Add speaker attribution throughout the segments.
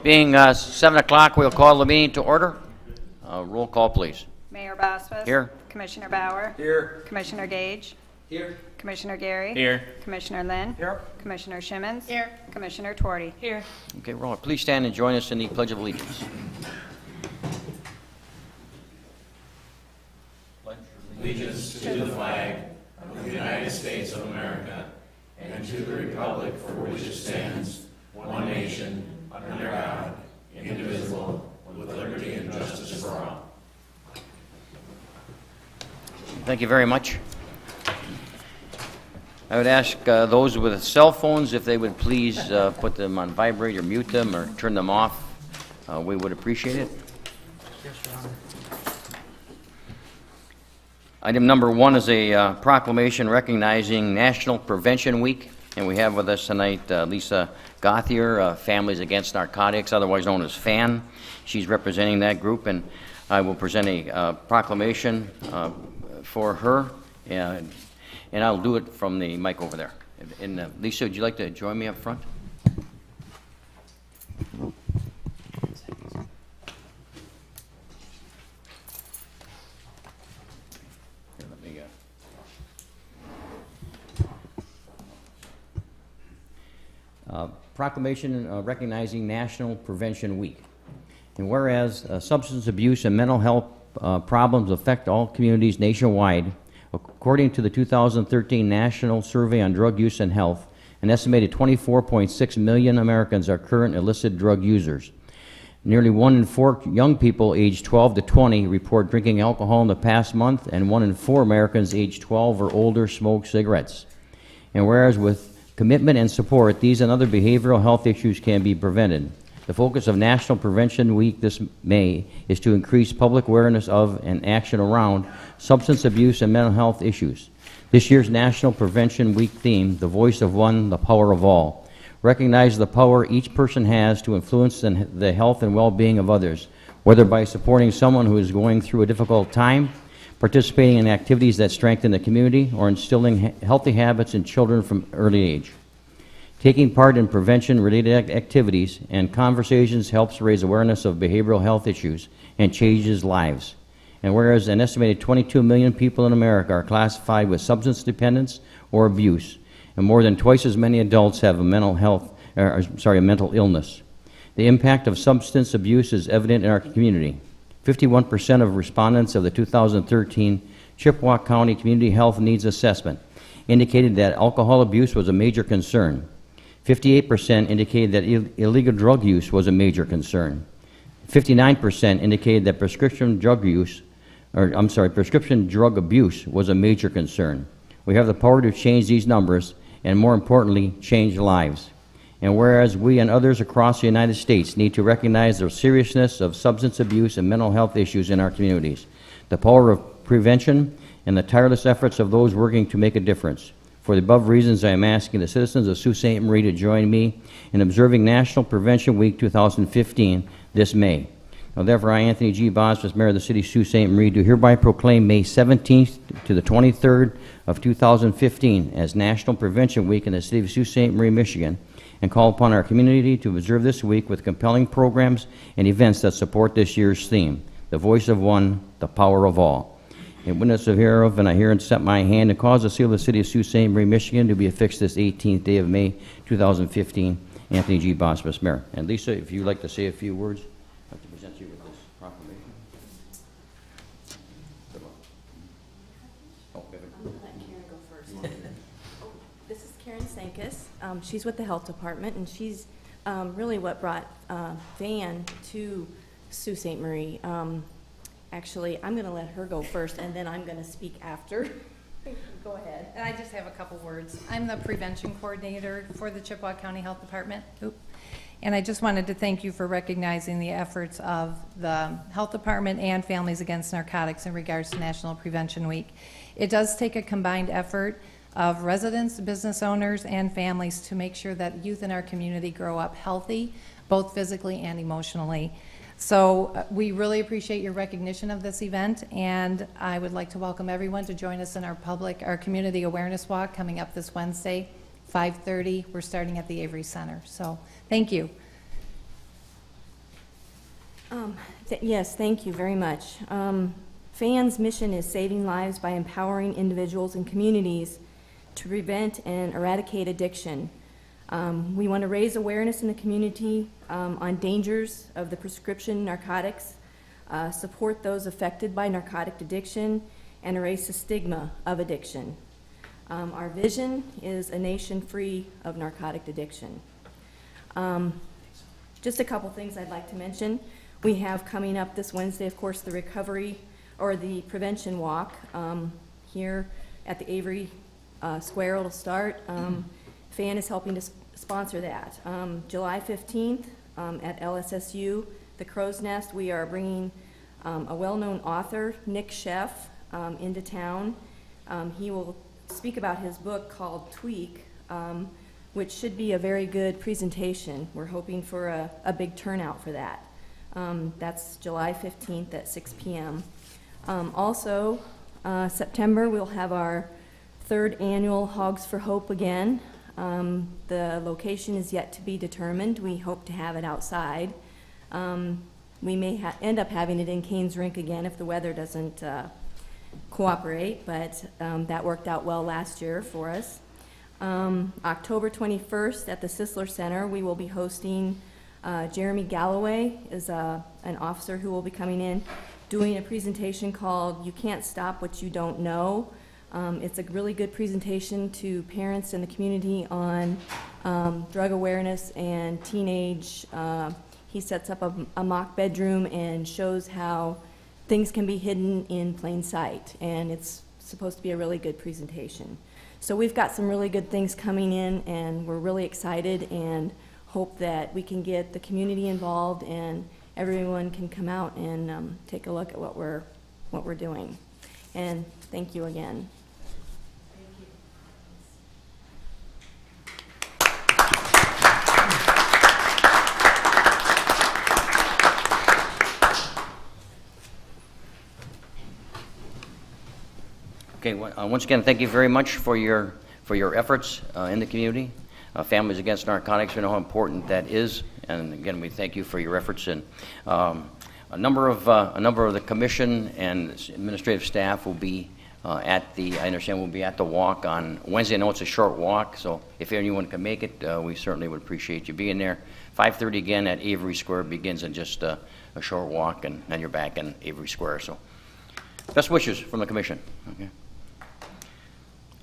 Speaker 1: Being 7 o'clock, we'll call the meeting to order. Roll call, please.
Speaker 2: Mayor Boswell.
Speaker 1: Here.
Speaker 2: Commissioner Bauer.
Speaker 3: Here.
Speaker 2: Commissioner Gage.
Speaker 3: Here.
Speaker 2: Commissioner Gary.
Speaker 3: Here.
Speaker 2: Commissioner Lynn.
Speaker 3: Here.
Speaker 2: Commissioner Shimmons.
Speaker 4: Here.
Speaker 2: Commissioner Twardy.
Speaker 4: Here.
Speaker 1: Okay, roll. Please stand and join us in the Pledge of Allegiance.
Speaker 5: Allegiance to the flag of the United States of America and to the republic for which it stands, one nation, under God, indivisible, with liberty and justice for all.
Speaker 1: Thank you very much. I would ask those with cell phones if they would please put them on vibrate or mute them or turn them off. We would appreciate it. Item number 1 is a proclamation recognizing National Prevention Week, and we have with us tonight Lisa Gauthier, Families Against Narcotics, otherwise known as FAN. She's representing that group, and I will present a proclamation for her, and I'll do it from the mic over there. And Lisa, would you like to join me up front? Proclamation recognizing National Prevention Week. And whereas substance abuse and mental health problems affect all communities nationwide, according to the 2013 National Survey on Drug Use and Health, an estimated 24.6 million Americans are current illicit drug users. Nearly 1 in 4 young people aged 12 to 20 report drinking alcohol in the past month, and 1 in 4 Americans aged 12 or older smoke cigarettes. And whereas with commitment and support, these and other behavioral health issues can be prevented. The focus of National Prevention Week this May is to increase public awareness of and action around substance abuse and mental health issues. This year's National Prevention Week theme, The Voice of One, the Power of All, recognizes the power each person has to influence the health and well-being of others, whether by supporting someone who is going through a difficult time, participating in activities that strengthen the community, or instilling healthy habits in children from early age. Taking part in prevention-related activities and conversations helps raise awareness of behavioral health issues and changes lives. And whereas an estimated 22 million people in America are classified with substance dependence or abuse, and more than twice as many adults have a mental illness. The impact of substance abuse is evident in our community. 51% of respondents of the 2013 Chippewa County Community Health Needs Assessment indicated that alcohol abuse was a major concern. 58% indicated that illegal drug use was a major concern. 59% indicated that prescription drug abuse was a major concern. We have the power to change these numbers and, more importantly, change lives. And whereas we and others across the United States need to recognize the seriousness of substance abuse and mental health issues in our communities, the power of prevention, and the tireless efforts of those working to make a difference. For the above reasons, I am asking the citizens of Sault Ste. Marie to join me in observing National Prevention Week 2015 this May. Now, therefore, I, Anthony G. Boswell, Mayor of the City of Sault Ste. Marie, do hereby proclaim May 17th to the 23rd of 2015 as National Prevention Week in the City of Sault Ste. Marie, Michigan, and call upon our community to observe this week with compelling programs and events that support this year's theme, The Voice of One, the Power of All. In witness of hereof, and I hear and set my hand and cause the seal of the City of Sault Ste. Marie, Michigan to be affixed this 18th day of May, 2015. Anthony G. Boswell, Mayor. And Lisa, if you'd like to say a few words, I'd like to present you with this proclamation.
Speaker 4: I'm going to let Karen go first. This is Karen Sankus. She's with the Health Department, and she's really what brought Van to Sault Ste. Marie. Actually, I'm going to let her go first, and then I'm going to speak after. Go ahead.
Speaker 6: And I just have a couple words. I'm the prevention coordinator for the Chippewa County Health Department. And I just wanted to thank you for recognizing the efforts of the Health Department and Families Against Narcotics in regards to National Prevention Week. It does take a combined effort of residents, business owners, and families to make sure that youth in our community grow up healthy, both physically and emotionally. So we really appreciate your recognition of this event, and I would like to welcome everyone to join us in our community awareness walk coming up this Wednesday, 5:30. We're starting at the Avery Center. So thank you.
Speaker 4: Yes, thank you very much. FAN's mission is saving lives by empowering individuals and communities to prevent and eradicate addiction. We want to raise awareness in the community on dangers of the prescription narcotics, support those affected by narcotic addiction, and erase the stigma of addiction. Our vision is a nation free of narcotic addiction. Just a couple things I'd like to mention. We have coming up this Wednesday, of course, the recovery or the prevention walk here at the Avery Square. It'll start. FAN is helping to sponsor that. July 15th at LSSU, the Crow's Nest, we are bringing a well-known author, Nick Sheff, into town. He will speak about his book called Tweak, which should be a very good presentation. We're hoping for a big turnout for that. That's July 15th at 6 p.m. Also, September, we'll have our 3rd annual Hogs for Hope again. The location is yet to be determined. We hope to have it outside. We may end up having it in Canes Rink again if the weather doesn't cooperate, but that worked out well last year for us. October 21st at the Sisler Center, we will be hosting Jeremy Galloway is an officer who will be coming in doing a presentation called You Can't Stop What You Don't Know. It's a really good presentation to parents in the community on drug awareness and teenage. He sets up a mock bedroom and shows how things can be hidden in plain sight, and it's supposed to be a really good presentation. So we've got some really good things coming in, and we're really excited and hope that we can get the community involved and everyone can come out and take a look at what we're doing. And thank you again.
Speaker 1: Okay, once again, thank you very much for your efforts in the community. Families Against Narcotics, we know how important that is, and again, we thank you for your efforts. And a number of the commission and administrative staff will be I understand will be at the walk on Wednesday. I know it's a short walk, so if anyone can make it, we certainly would appreciate you being there. 5:30 again at Avery Square begins in just a short walk, and then you're back in Avery Square. So, best wishes from the commission. Okay.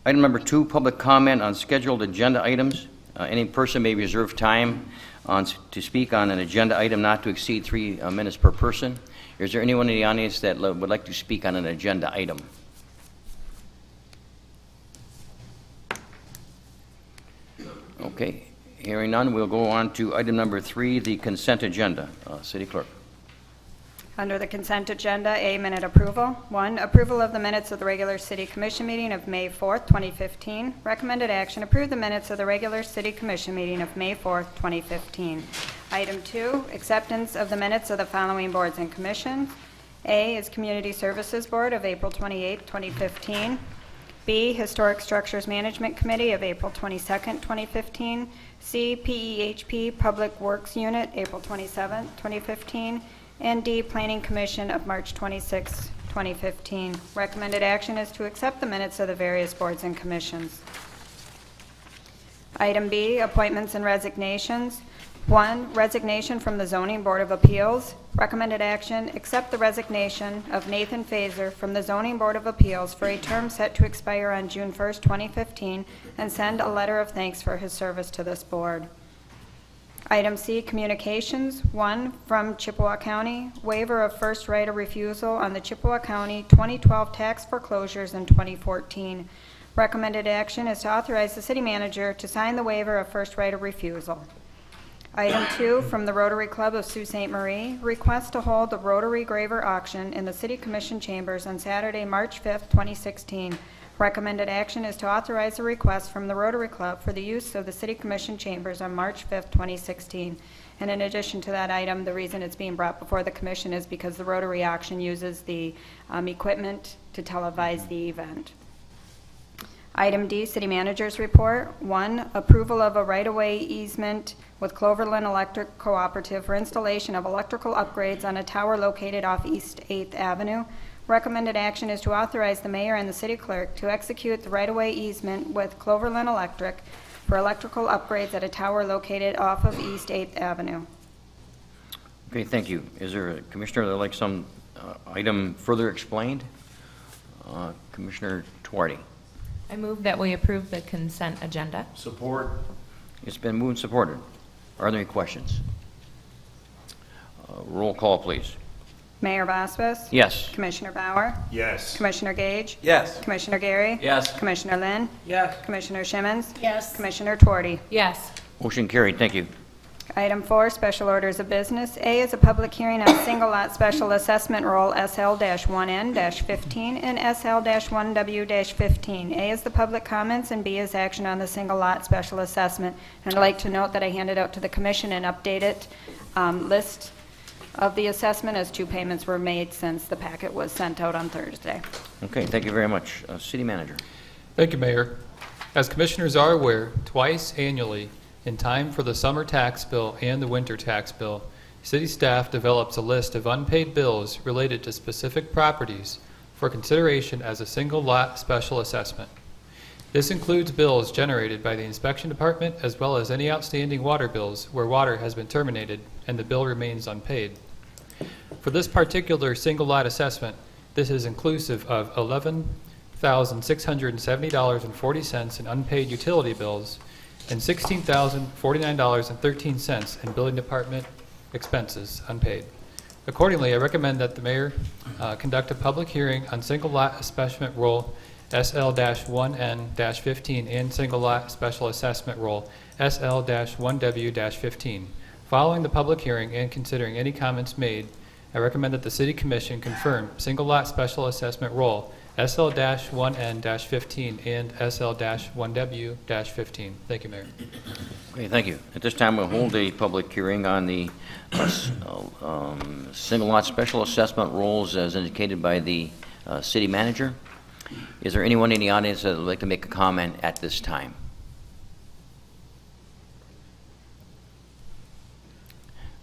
Speaker 1: Item number 2, public comment on scheduled agenda items. Any person may reserve time to speak on an agenda item not to exceed 3 minutes per person. Is there anyone in the audience that would like to speak on an agenda item? Okay, hearing none, we'll go on to item number 3, the consent agenda. City Clerk.
Speaker 2: Under the consent agenda, A, minute approval. 1, approval of the minutes of the regular City Commission meeting of May 4th, 2015. Recommended action, approve the minutes of the regular City Commission meeting of May 4th, 2015. Item 2, acceptance of the minutes of the following boards and commissions. A is Community Services Board of April 28th, 2015. B, Historic Structures Management Committee of April 22nd, 2015. C, PEHP Public Works Unit, April 27th, 2015. And D, Planning Commission of March 26, 2015. Recommended action is to accept the minutes of the various boards and commissions. Item B, appointments and resignations. 1, resignation from the Zoning Board of Appeals. Recommended action, accept the resignation of Nathan Fazer from the Zoning Board of Appeals for a term set to expire on June 1st, 2015, and send a letter of thanks for his service to this board. Item C, communications. 1, from Chippewa County, waiver of first right of refusal on the Chippewa County 2012 tax foreclosures in 2014. Recommended action is to authorize the city manager to sign the waiver of first right of refusal. Item 2, from the Rotary Club of Sault Ste. Marie, request to hold the Rotary Graver auction in the City Commission chambers on Saturday, March 5th, 2016. Recommended action is to authorize a request from the Rotary Club for the use of the City Commission chambers on March 5th, 2016. And in addition to that item, the reason it's being brought before the Commission is because the Rotary auction uses the equipment to televise the event. Item D, City Manager's Report. 1, approval of a right-of-way easement with Cloverland Electric Cooperative for installation of electrical upgrades on a tower located off East 8th Avenue. Recommended action is to authorize the mayor and the city clerk to execute the right-of-way easement with Cloverland Electric for electrical upgrades at a tower located off of East 8th Avenue.
Speaker 1: Okay, thank you. Is there a commissioner that would like some item further explained? Commissioner Tuardi.
Speaker 3: I move that we approve the consent agenda.
Speaker 5: Support.
Speaker 1: It's been moved and supported. Are there any questions? Roll call, please.
Speaker 2: Mayor Vasquez?
Speaker 1: Yes.
Speaker 2: Commissioner Bauer?
Speaker 5: Yes.
Speaker 2: Commissioner Gage?
Speaker 5: Yes.
Speaker 2: Commissioner Gary?
Speaker 5: Yes.
Speaker 2: Commissioner Lynn?
Speaker 5: Yes.
Speaker 2: Commissioner Shimmons?
Speaker 3: Yes.
Speaker 2: Commissioner Tuardi?
Speaker 3: Yes.
Speaker 1: Motion carried. Thank you.
Speaker 2: Item 4, special orders of business. A is a public hearing on single lot special assessment roll SL-1N-15 and SL-1W-15. A is the public comments and B is action on the single lot special assessment. And I'd like to note that I handed out to the commission an updated list of the assessment as 2 payments were made since the packet was sent out on Thursday.
Speaker 1: Okay, thank you very much. City Manager.
Speaker 7: Thank you, Mayor. As commissioners are aware, twice annually, in time for the summer tax bill and the winter tax bill, city staff develops a list of unpaid bills related to specific properties for consideration as a single lot special assessment. This includes bills generated by the inspection department as well as any outstanding water bills where water has been terminated and the bill remains unpaid. For this particular single lot assessment, this is inclusive of $11,670.40 in unpaid utility bills and $16,049.13 in building department expenses unpaid. Accordingly, I recommend that the mayor conduct a public hearing on single lot assessment roll SL-1N-15 and single lot special assessment roll SL-1W-15. Following the public hearing and considering any comments made, I recommend that the City Commission confirm single lot special assessment roll SL-1N-15 and SL-1W-15. Thank you, Mayor.
Speaker 1: Okay, thank you. At this time, we'll hold a public hearing on the single lot special assessment rolls as indicated by the City Manager. Is there anyone in the audience that would like to make a comment at this time?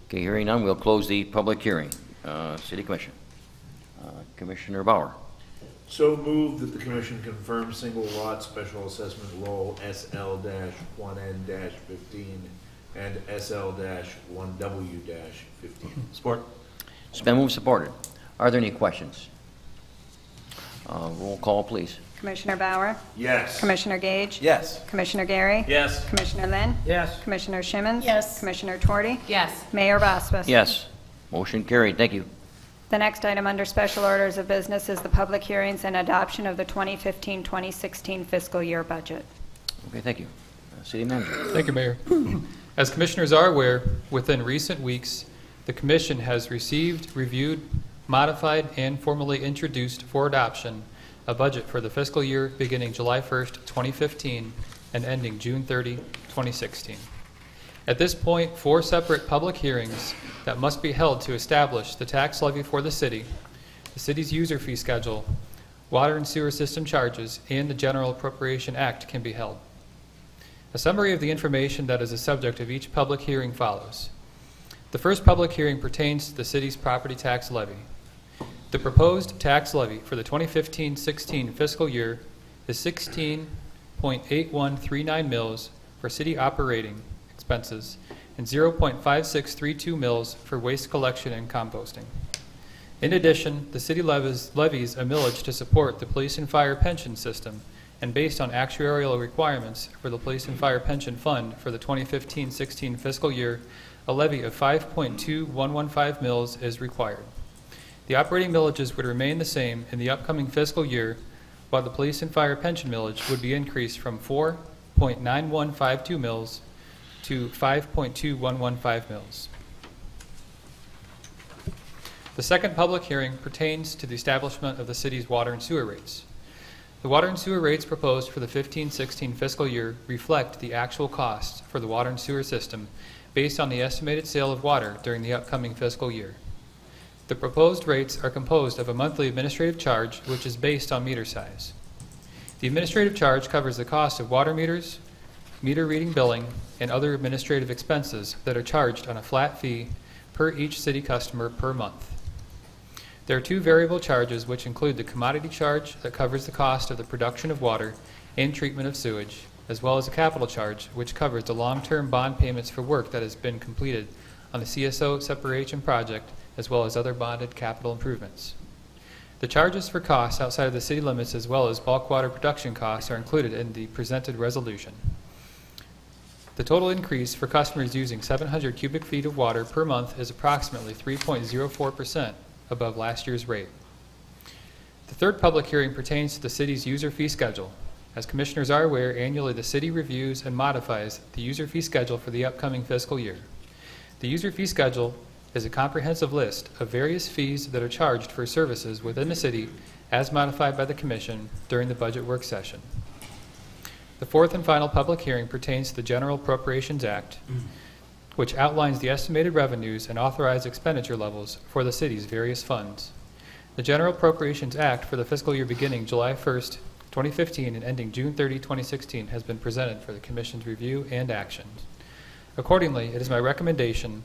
Speaker 1: Okay, hearing none, we'll close the public hearing. City Commission. Commissioner Bauer.
Speaker 8: So moved that the commission confirm single lot special assessment roll SL-1N-15 and SL-1W-15.
Speaker 5: Support.
Speaker 1: It's been moved and supported. Are there any questions? Roll call, please.
Speaker 2: Commissioner Bauer?
Speaker 8: Yes.
Speaker 2: Commissioner Gage?
Speaker 5: Yes.
Speaker 2: Commissioner Gary?
Speaker 5: Yes.
Speaker 2: Commissioner Lynn?
Speaker 5: Yes.
Speaker 2: Commissioner Shimmons?
Speaker 3: Yes.
Speaker 2: Commissioner Tuardi?
Speaker 3: Yes.
Speaker 2: Mayor Vasquez?
Speaker 1: Yes. Motion carried. Thank you.
Speaker 2: The next item under special orders of business is the public hearings and adoption of the 2015-2016 fiscal year budget.
Speaker 1: Okay, thank you. City Manager.
Speaker 7: Thank you, Mayor. As commissioners are aware, within recent weeks, the Commission has received, reviewed, modified, and formally introduced for adoption a budget for the fiscal year beginning July 1st, 2015 and ending June 30, 2016. At this point, 4 separate public hearings that must be held to establish the tax levy for the city's user fee schedule, water and sewer system charges, and the General Appropriation Act can be held. A summary of the information that is the subject of each public hearing follows. The first public hearing pertains to the city's property tax levy. The proposed tax levy for the 2015-16 fiscal year is 16.8139 mils for city operating expenses and 0.5632 mils for waste collection and composting. In addition, the city levies a millage to support the police and fire pension system, and based on actuarial requirements for the police and fire pension fund for the 2015-16 fiscal year, a levy of 5.2115 mils is required. The operating millages would remain the same in the upcoming fiscal year, while the police and fire pension millage would be increased from 4.9152 mils to 5.2115 mils. The second public hearing pertains to the establishment of the city's water and sewer rates. The water and sewer rates proposed for the 15-16 fiscal year reflect the actual costs for the water and sewer system based on the estimated sale of water during the upcoming fiscal year. The proposed rates are composed of a monthly administrative charge, which is based on meter size. The administrative charge covers the cost of water meters, meter reading billing, and other administrative expenses that are charged on a flat fee per each city customer per month. There are 2 variable charges, which include the commodity charge that covers the cost of the production of water and treatment of sewage, as well as a capital charge, which covers the long-term bond payments for work that has been completed on the CSO separation project, as well as other bonded capital improvements. The charges for costs outside of the city limits, as well as bulk water production costs, are included in the presented resolution. The total increase for customers using 700 cubic feet of water per month is approximately 3.04% above last year's rate. The third public hearing pertains to the city's user fee schedule. As commissioners are aware, annually the city reviews and modifies the user fee schedule for the upcoming fiscal year. The user fee schedule is a comprehensive list of various fees that are charged for services within the city as modified by the commission during the budget work session. The fourth and final public hearing pertains to the General Appropriations Act, which outlines the estimated revenues and authorized expenditure levels for the city's various funds. The General Appropriations Act for the fiscal year beginning July 1st, 2015 and ending June 30, 2016 has been presented for the Commission's review and action. Accordingly, it is my recommendation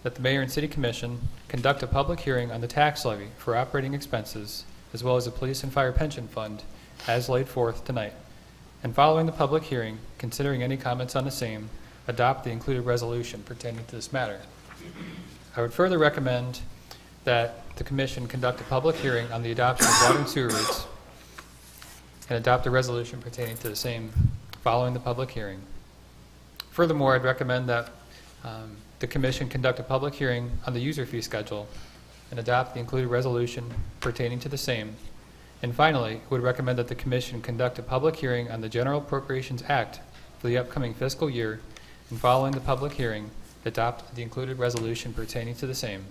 Speaker 7: that the Mayor and City Commission conduct a public hearing on the tax levy for operating expenses, as well as the Police and Fire Pension Fund, as laid forth tonight. And following the public hearing, considering any comments on the same, adopt the included resolution pertaining to this matter. I would further recommend that the Commission conduct a public hearing on the adoption of water and sewer rates and adopt a resolution pertaining to the same following the public hearing. Furthermore, I'd recommend that the Commission conduct a public hearing on the user fee schedule and adopt the included resolution pertaining to the same. And finally, would recommend that the Commission conduct a public hearing on the General Appropriations Act for the upcoming fiscal year, and following the public hearing, adopt the included resolution pertaining to the same.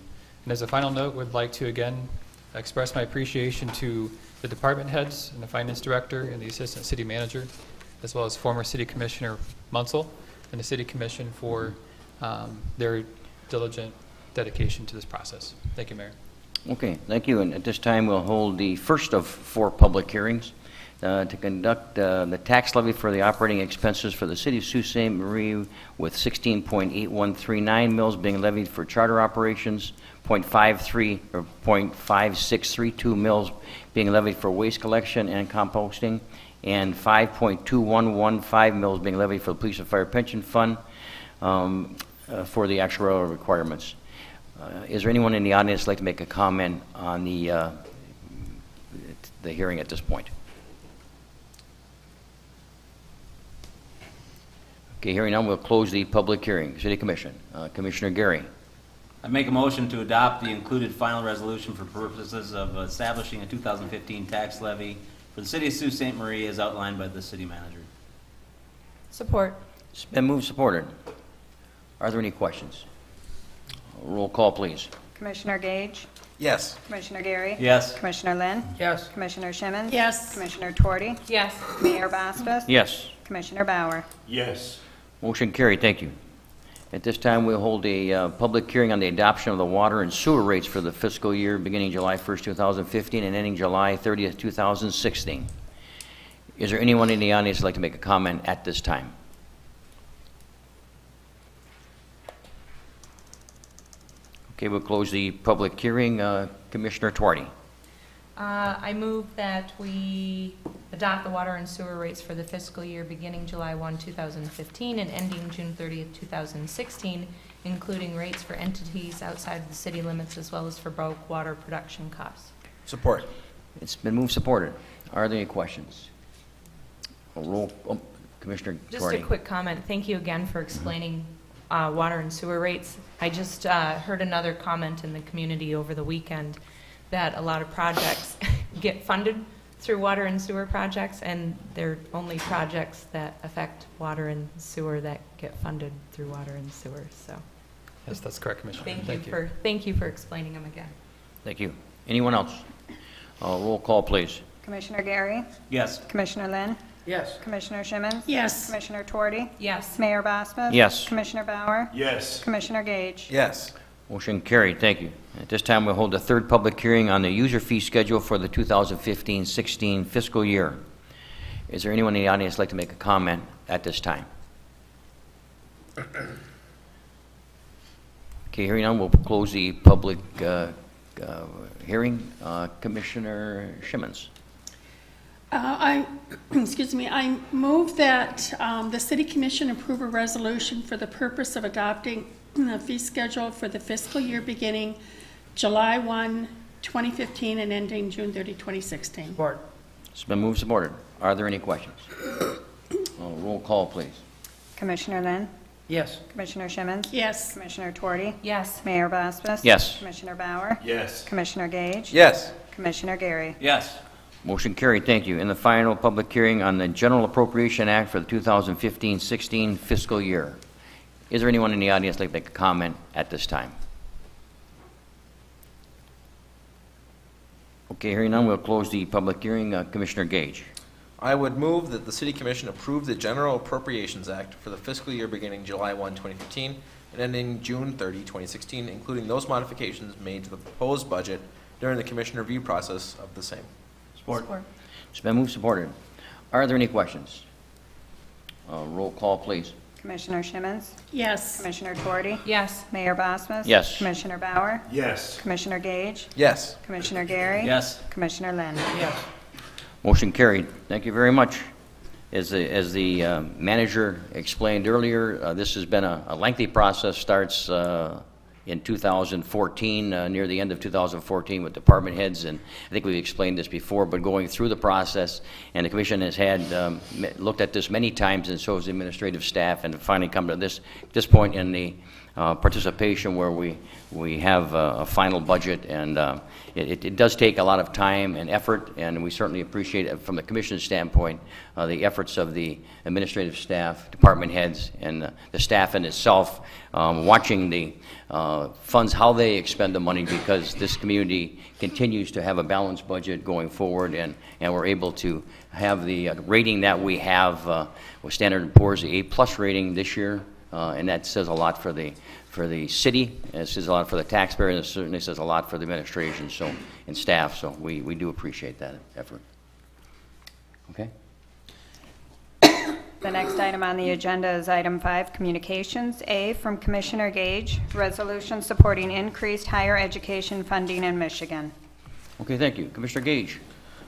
Speaker 7: And as a final note, would like to again express my appreciation to the department heads and the finance director and the assistant city manager, as well as former city commissioner Munsell and the city commission for their diligent dedication to this process. Thank you, Mayor.
Speaker 1: Okay, thank you. And at this time, we'll hold the first of 4 public hearings to conduct the tax levy for the operating expenses for the city of Sault Ste. Marie, with 16.8139 mills being levied for charter operations, 0.53 or 0.5632 mills being levied for waste collection and composting, and 5.2115 mills being levied for the Police and Fire Pension Fund for the actuarial requirements. Is there anyone in the audience who'd like to make a comment on the hearing at this point? Okay, hearing none, we'll close the public hearing. City Commission, Commissioner Gary.
Speaker 9: I make a motion to adopt the included final resolution for purposes of establishing a 2015 tax levy for the city of Sault Ste. Marie as outlined by the city manager.
Speaker 3: Support.
Speaker 1: It's been moved, supported. Are there any questions? Roll call, please.
Speaker 2: Commissioner Gage,
Speaker 9: Yes.
Speaker 2: Commissioner Gary.
Speaker 9: Yes.
Speaker 2: Commissioner Lynn,
Speaker 3: Yes.
Speaker 2: Commissioner Shimmons.
Speaker 6: Yes.
Speaker 2: Commissioner Tuorty,
Speaker 3: Yes.
Speaker 2: Mayor Bastos.
Speaker 1: Yes.
Speaker 2: Commissioner Bauer.
Speaker 8: Yes.
Speaker 1: Motion carried. Thank you. At this time, we'll hold a public hearing on the adoption of the water and sewer rates for the fiscal year beginning July 1st, 2015 and ending July 30th, 2016. Is there anyone in the audience who'd like to make a comment at this time? Okay, we'll close the public hearing. Commissioner Tuorty.
Speaker 3: I move that we adopt the water and sewer rates for the fiscal year beginning July 1, 2015 and ending June 30th, 2016, including rates for entities outside of the city limits as well as for bulk water production costs.
Speaker 9: Support.
Speaker 1: It's been moved, supported. Are there any questions? Commissioner
Speaker 3: Just
Speaker 1: Tuorty.
Speaker 3: a quick comment. Thank you again for explaining water and sewer rates. I just heard another comment in the community over the weekend that a lot of projects get funded through water and sewer projects, and they're only projects that affect water and sewer that get funded through water and sewer. So
Speaker 7: Yes, that's correct, Commissioner.
Speaker 3: thank you for explaining them again.
Speaker 1: Thank you. Anyone else? Roll call, please.
Speaker 2: Commissioner Gary,
Speaker 9: Yes.
Speaker 2: Commissioner Lynn,
Speaker 9: Yes.
Speaker 2: Commissioner Shimmons.
Speaker 6: Yes.
Speaker 2: Commissioner Tuorty,
Speaker 3: Yes.
Speaker 2: Mayor Bastos.
Speaker 1: Yes.
Speaker 2: Commissioner Bauer.
Speaker 8: Yes.
Speaker 2: Commissioner Gage.
Speaker 9: Yes.
Speaker 1: Motion carried. Thank you. At this time, we'll hold the third public hearing on the user fee schedule for the 2015-16 fiscal year. Is there anyone in the audience who'd like to make a comment at this time? Okay, hearing none, we'll close the public hearing. Commissioner Shimmons.
Speaker 10: Excuse me, I move that the City Commission approve a resolution for the purpose of adopting the fee schedule for the fiscal year beginning July 1, 2015 and ending June 30, 2016.
Speaker 8: Support.
Speaker 1: It's been moved and supported. Are there any questions? Roll call, please.
Speaker 2: Commissioner Lynn?
Speaker 8: Yes.
Speaker 2: Commissioner Shimmons?
Speaker 10: Yes.
Speaker 2: Commissioner Tuorty?
Speaker 3: Yes.
Speaker 2: Mayor Bosvis?
Speaker 1: Yes.
Speaker 2: Commissioner Bauer?
Speaker 8: Yes.
Speaker 2: Commissioner Gage?
Speaker 9: Yes.
Speaker 2: Commissioner Gary?
Speaker 9: Yes.
Speaker 1: Motion carried. Thank you. And the final public hearing on the General Appropriation Act for the 2015-16 fiscal year. Is there anyone in the audience like to make a comment at this time? Okay, hearing none, we'll close the public hearing. Commissioner Gage.
Speaker 11: I would move that the City Commission approve the General Appropriations Act for the fiscal year beginning July 1, 2015 and ending June 30, 2016, including those modifications made to the proposed budget during the Commission review process of the same.
Speaker 9: Support.
Speaker 1: It's been moved, supported. Are there any questions? Roll call, please.
Speaker 2: Commissioner Shimmons?
Speaker 10: Yes.
Speaker 2: Commissioner Tuorty?
Speaker 3: Yes.
Speaker 2: Mayor Bosvis?
Speaker 1: Yes.
Speaker 2: Commissioner Bauer?
Speaker 8: Yes.
Speaker 2: Commissioner Gage?
Speaker 11: Yes.
Speaker 2: Commissioner Gary?
Speaker 9: Yes.
Speaker 2: Commissioner Lynn?
Speaker 8: Yes.
Speaker 1: Motion carried. Thank you very much. As the manager explained earlier, this has been a lengthy process. Starts in 2014, near the end of 2014 with department heads, and I think we've explained this before, but going through the process, and the commission has had looked at this many times, and so has the administrative staff, and finally come to this point in the participation where we have a final budget, and it does take a lot of time and effort, and we certainly appreciate it from the commission's standpoint, the efforts of the administrative staff, department heads, and the staff in itself, watching the funds, how they expend the money, because this community continues to have a balanced budget going forward, and we're able to have the rating that we have with Standard & Poor's, the A+ rating this year, and that says a lot for the city, and it says a lot for the taxpayer, and it certainly says a lot for the administration and staff, so we do appreciate that effort. Okay?
Speaker 2: The next item on the agenda is item 5, communications. A, from Commissioner Gage, resolution supporting increased higher education funding in Michigan.
Speaker 1: Okay, thank you. Commissioner Gage.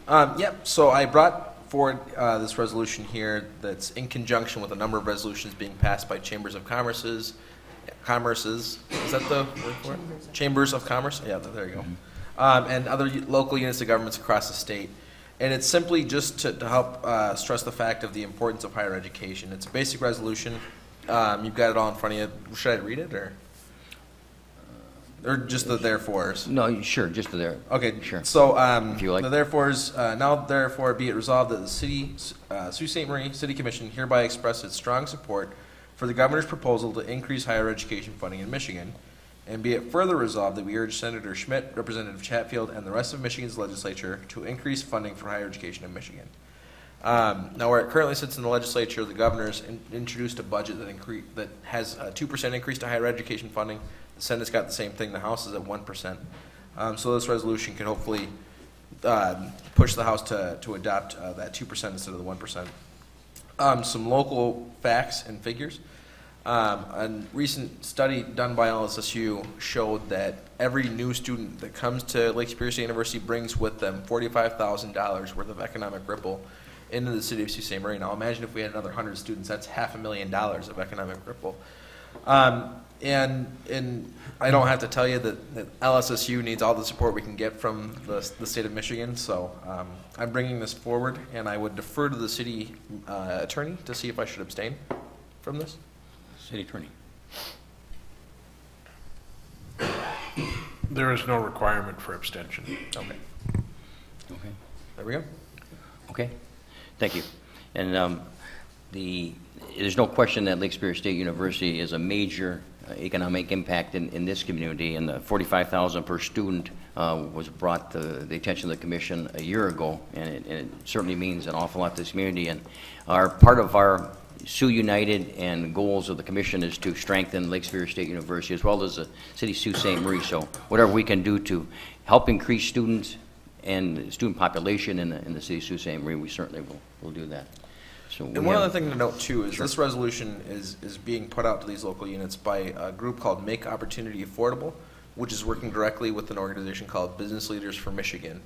Speaker 11: Yep, so I brought forward this resolution here that's in conjunction with a number of resolutions being passed by Chambers of Commerce's, is that the word for it? Chambers of Commerce? Yeah, there you go. And other local units of governments across the state. And it's simply just to help stress the fact of the importance of higher education. It's a basic resolution. You've got it all in front of you. Should I read it, or just the therefores?
Speaker 1: No, sure, just there.
Speaker 11: Okay,
Speaker 1: Sure.
Speaker 11: So,
Speaker 1: If you like.
Speaker 11: the therefores, now therefore be it resolved that the city, Sault Ste. Marie City Commission hereby expresses its strong support for the governor's proposal to increase higher education funding in Michigan, and be it further resolved that we urge Senator Schmidt, Representative Chatfield, and the rest of Michigan's legislature to increase funding for higher education in Michigan. Now, where it currently sits in the legislature, the governor's introduced a budget that has a 2% increase to higher education funding. The Senate's got the same thing. The House is at 1%. So this resolution can hopefully push the House to adopt that 2% instead of the 1%. Some local facts and figures. A recent study done by LSSU showed that every new student that comes to Lake Superior State University brings with them $45,000 worth of economic ripple into the city of Sault Ste. Marie. Now imagine if we had another 100 students, that's $500,000 of economic ripple. And I don't have to tell you that LSSU needs all the support we can get from the state of Michigan, so I'm bringing this forward, and I would defer to the city attorney to see if I should abstain from this.
Speaker 1: City Attorney.
Speaker 8: There is no requirement for abstention.
Speaker 11: Okay.
Speaker 1: Okay.
Speaker 11: There we go.
Speaker 1: Okay. Thank you. And there's no question that Lake Superior State University is a major economic impact in this community, and the $45,000 per student was brought to the attention of the commission a year ago, and it certainly means an awful lot to this community. And part of our Sioux United and goals of the commission is to strengthen Lake Superior State University as well as the city of Sault Ste. Marie. So whatever we can do to help increase students and student population in the city of Sault Ste. Marie, we certainly will do that. So
Speaker 11: And one other thing to note too is this resolution is being put out to these local units by a group called Make Opportunity Affordable, which is working directly with an organization called Business Leaders for Michigan,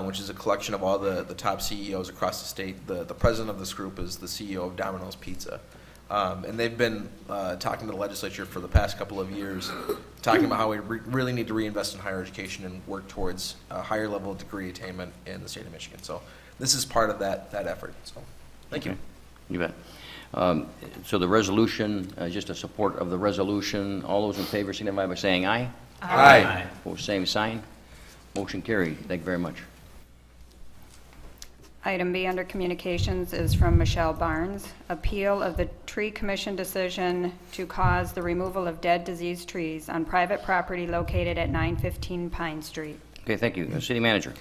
Speaker 11: which is a collection of all the top CEOs across the state. The president of this group is the CEO of Domino's Pizza. And they've been talking to the legislature for the past couple of years, talking about how we really need to reinvest in higher education and work towards a higher level of degree attainment in the state of Michigan. So this is part of that effort. So thank you.
Speaker 1: You bet. So the resolution, just a support of the resolution. All those in favor signify by saying aye.
Speaker 11: Aye.
Speaker 1: Opposed, same sign. Motion carried. Thank you very much.
Speaker 2: Item B under communications is from Michelle Barnes. Appeal of the Tree Commission decision to cause the removal of dead diseased trees on private property located at 915 Pine Street.
Speaker 1: Okay, thank you. City Manager.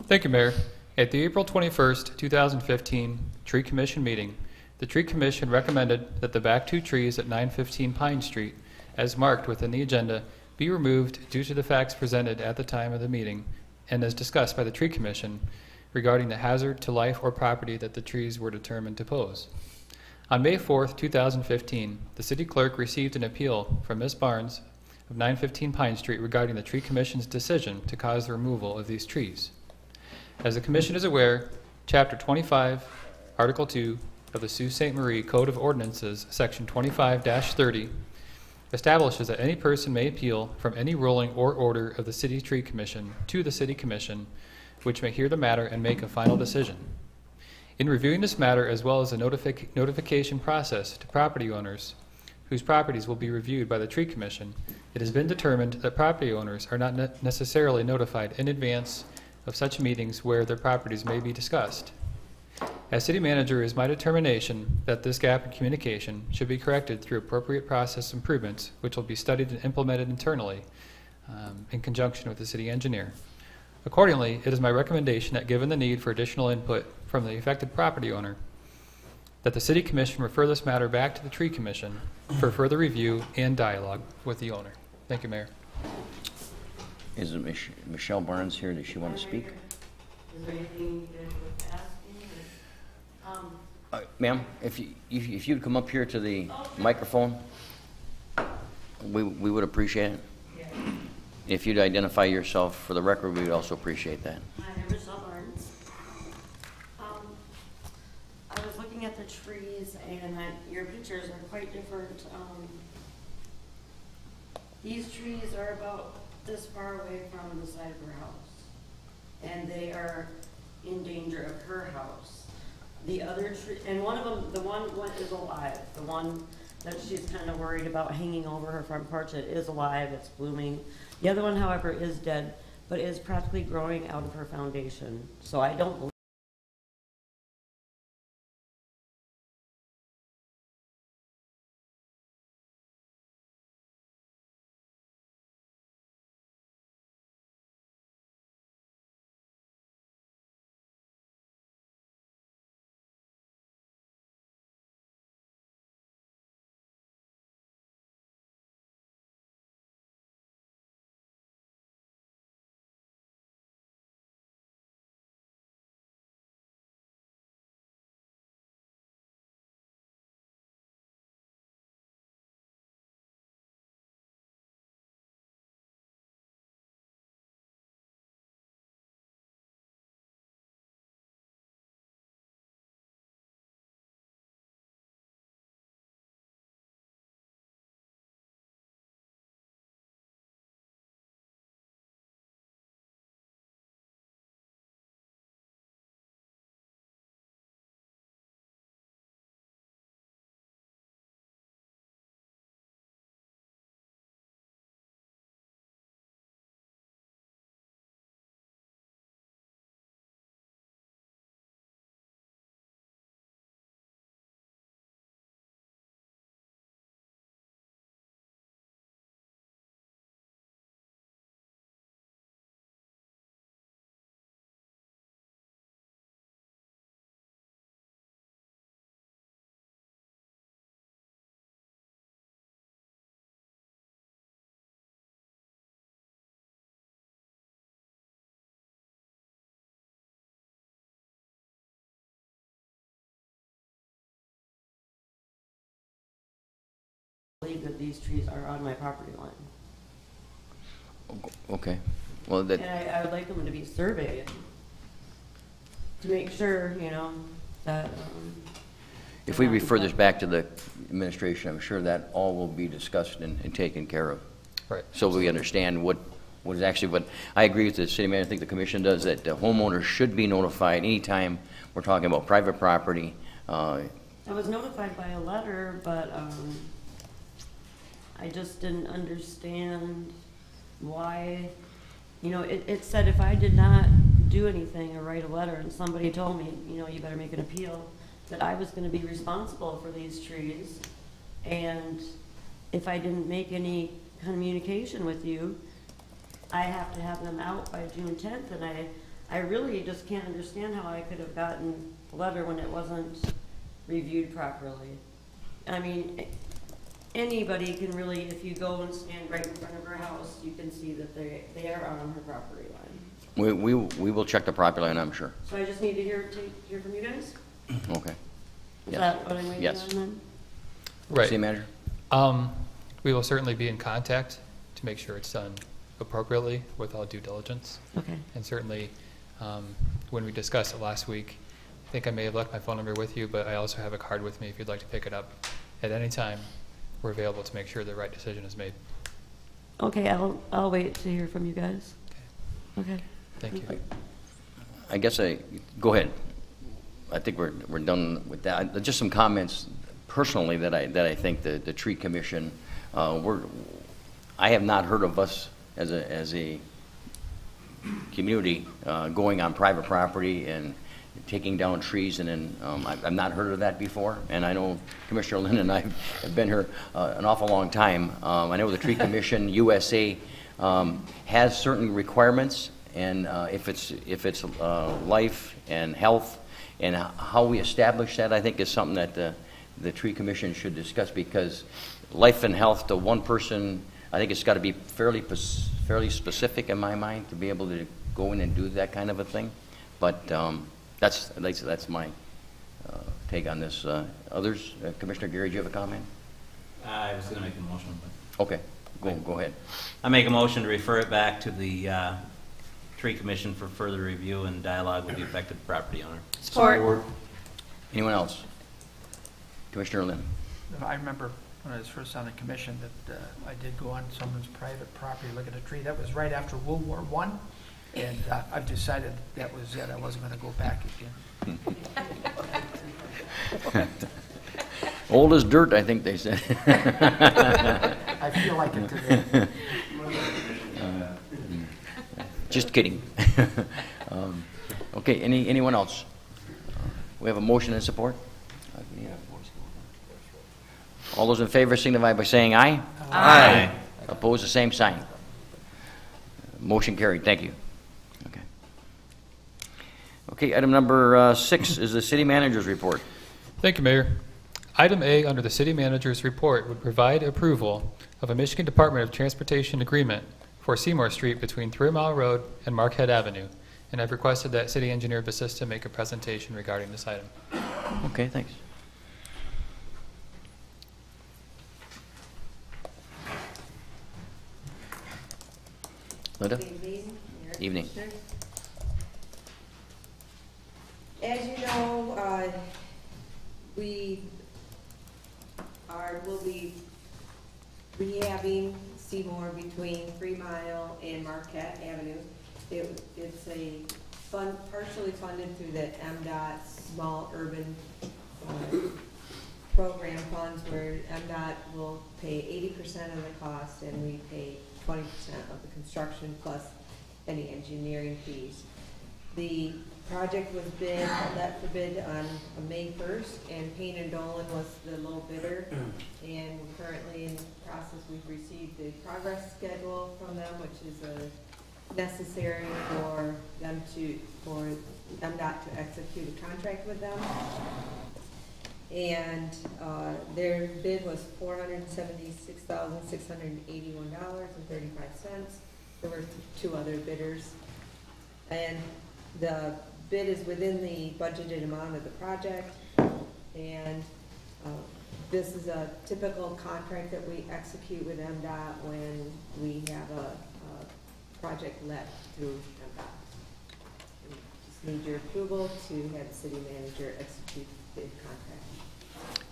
Speaker 7: Thank you, Mayor. At the April 21st, 2015 Tree Commission meeting, the Tree Commission recommended that the back two trees at 915 Pine Street, as marked within the agenda, be removed due to the facts presented at the time of the meeting and as discussed by the Tree Commission regarding the hazard to life or property that the trees were determined to pose. On May 4th, 2015, the City Clerk received an appeal from Ms. Barnes of 915 Pine Street regarding the Tree Commission's decision to cause the removal of these trees. As the Commission is aware, Chapter 25, Article 2 of the Sault Ste. Marie Code of Ordinances, Section 25-30, establishes that any person may appeal from any ruling or order of the City Tree Commission to the City Commission, which may hear the matter and make a final decision. In reviewing this matter, as well as the notification process to property owners whose properties will be reviewed by the Tree Commission, it has been determined that property owners are not necessarily notified in advance of such meetings where their properties may be discussed. As City Manager, it is my determination that this gap in communication should be corrected through appropriate process improvements, which will be studied and implemented internally in conjunction with the City Engineer. Accordingly, it is my recommendation that given the need for additional input from the affected property owner, that the City Commission refer this matter back to the Tree Commission for further review and dialogue with the owner. Thank you, Mayor.
Speaker 1: Is Michelle Barnes here? Does she want to speak?
Speaker 12: Is there anything you guys were asking?
Speaker 1: Ma'am, if you'd come up here to the microphone, we would appreciate it.
Speaker 12: Yeah.
Speaker 1: If you'd identify yourself for the record, we would also appreciate that.
Speaker 12: Hi, I'm Michelle Barnes. I was looking at the trees, and your pictures are quite different. These trees are about this far away from the side of her house, and they are in danger of her house. The other tree, and one of them, the one is alive. The one that she's kind of worried about hanging over her front porch, it is alive, it's blooming. The other one, however, is dead, but is practically growing out of her foundation. So I don't believe believe that these trees are on my property line.
Speaker 1: Okay. Well, that,
Speaker 12: And I would like them to be surveyed to make sure, you know, that,
Speaker 1: if we refer this back to the administration, I'm sure that all will be discussed and taken care of.
Speaker 7: Right.
Speaker 1: So we understand what is actually, what, I agree with the city manager, I think the commission does, that the homeowners should be notified anytime we're talking about private property.
Speaker 12: I was notified by a letter, but, I just didn't understand why, you know, it said if I did not do anything or write a letter and somebody told me, you know, you better make an appeal, that I was gonna be responsible for these trees. And if I didn't make any communication with you, I have to have them out by June 10th, and I really just can't understand how I could have gotten a letter when it wasn't reviewed properly. I mean, anybody can really, if you go and stand right in front of her house, you can see that they are out on her property line.
Speaker 1: We will check the property line, I'm sure.
Speaker 12: So I just need to hear from you guys?
Speaker 1: Okay.
Speaker 12: Is
Speaker 1: Yes.
Speaker 12: that what I'm waiting
Speaker 1: Yes.
Speaker 12: on then?
Speaker 7: Right.
Speaker 1: City manager?
Speaker 7: We will certainly be in contact to make sure it's done appropriately with all due diligence.
Speaker 12: Okay.
Speaker 7: And certainly, when we discussed it last week, I think I may have left my phone number with you, but I also have a card with me if you'd like to pick it up at any time. We're available to make sure the right decision is made.
Speaker 12: Okay, I'll wait to hear from you guys. Okay.
Speaker 7: Thank you.
Speaker 1: I guess go ahead. I think we're done with that. Just some comments personally that I think the tree commission, I have not heard of us as a community going on private property and taking down trees, and then I've not heard of that before. And I know Commissioner Lynn and I have been here an awful long time. I know the Tree Commission USA has certain requirements, and if it's life and health, and how we establish that, I think is something that the Tree Commission should discuss, because life and health to one person, I think it's got to be fairly specific in my mind to be able to go in and do that kind of a thing. But that's my take on this. Others, Commissioner Gary, do you have a comment?
Speaker 9: I was going to make a motion, but
Speaker 1: Okay, go ahead.
Speaker 9: I make a motion to refer it back to the Tree Commission for further review and dialogue with the affected property owner.
Speaker 6: Support.
Speaker 1: Anyone else? Commissioner Lynn.
Speaker 13: I remember when I was first on the commission that I did go on someone's private property, look at a tree. That was right after World War I, and I've decided that was it. I wasn't going to go back again.
Speaker 1: Old as dirt, I think they said.
Speaker 13: I feel like it today.
Speaker 1: Just kidding. Okay, anyone else? We have a motion and support? All those in favor signify by saying aye.
Speaker 9: Aye.
Speaker 1: Opposed, the same sign. Motion carried. Thank you. Okay. Okay, item number 6 is the city manager's report.
Speaker 7: Thank you, Mayor. Item A under the city manager's report would provide approval of a Michigan Department of Transportation agreement for Seymour Street between 3 Mile Road and Marquette Avenue. And I've requested that city engineer Basista make a presentation regarding this item.
Speaker 1: Okay, thanks. Linda? Evening.
Speaker 14: As you know, we'll be rehabbing Seymour between 3 Mile and Marquette Avenue. It's partially funded through the MDOT Small Urban Program funds, where MDOT will pay 80% of the cost and we pay 20% of the construction plus any engineering fees. The project was let for bid on May 1st, and Payne and Dolan was the low bidder. And we're currently in the process, we've received the progress schedule from them, which is necessary for MDOT to execute a contract with them. And their bid was $476,681.35. There were 2 other bidders. And the bid is within the budgeted amount of the project. And This is a typical contract that we execute with MDOT when we have a project let through MDOT. We just need your approval to have the city manager execute the contract.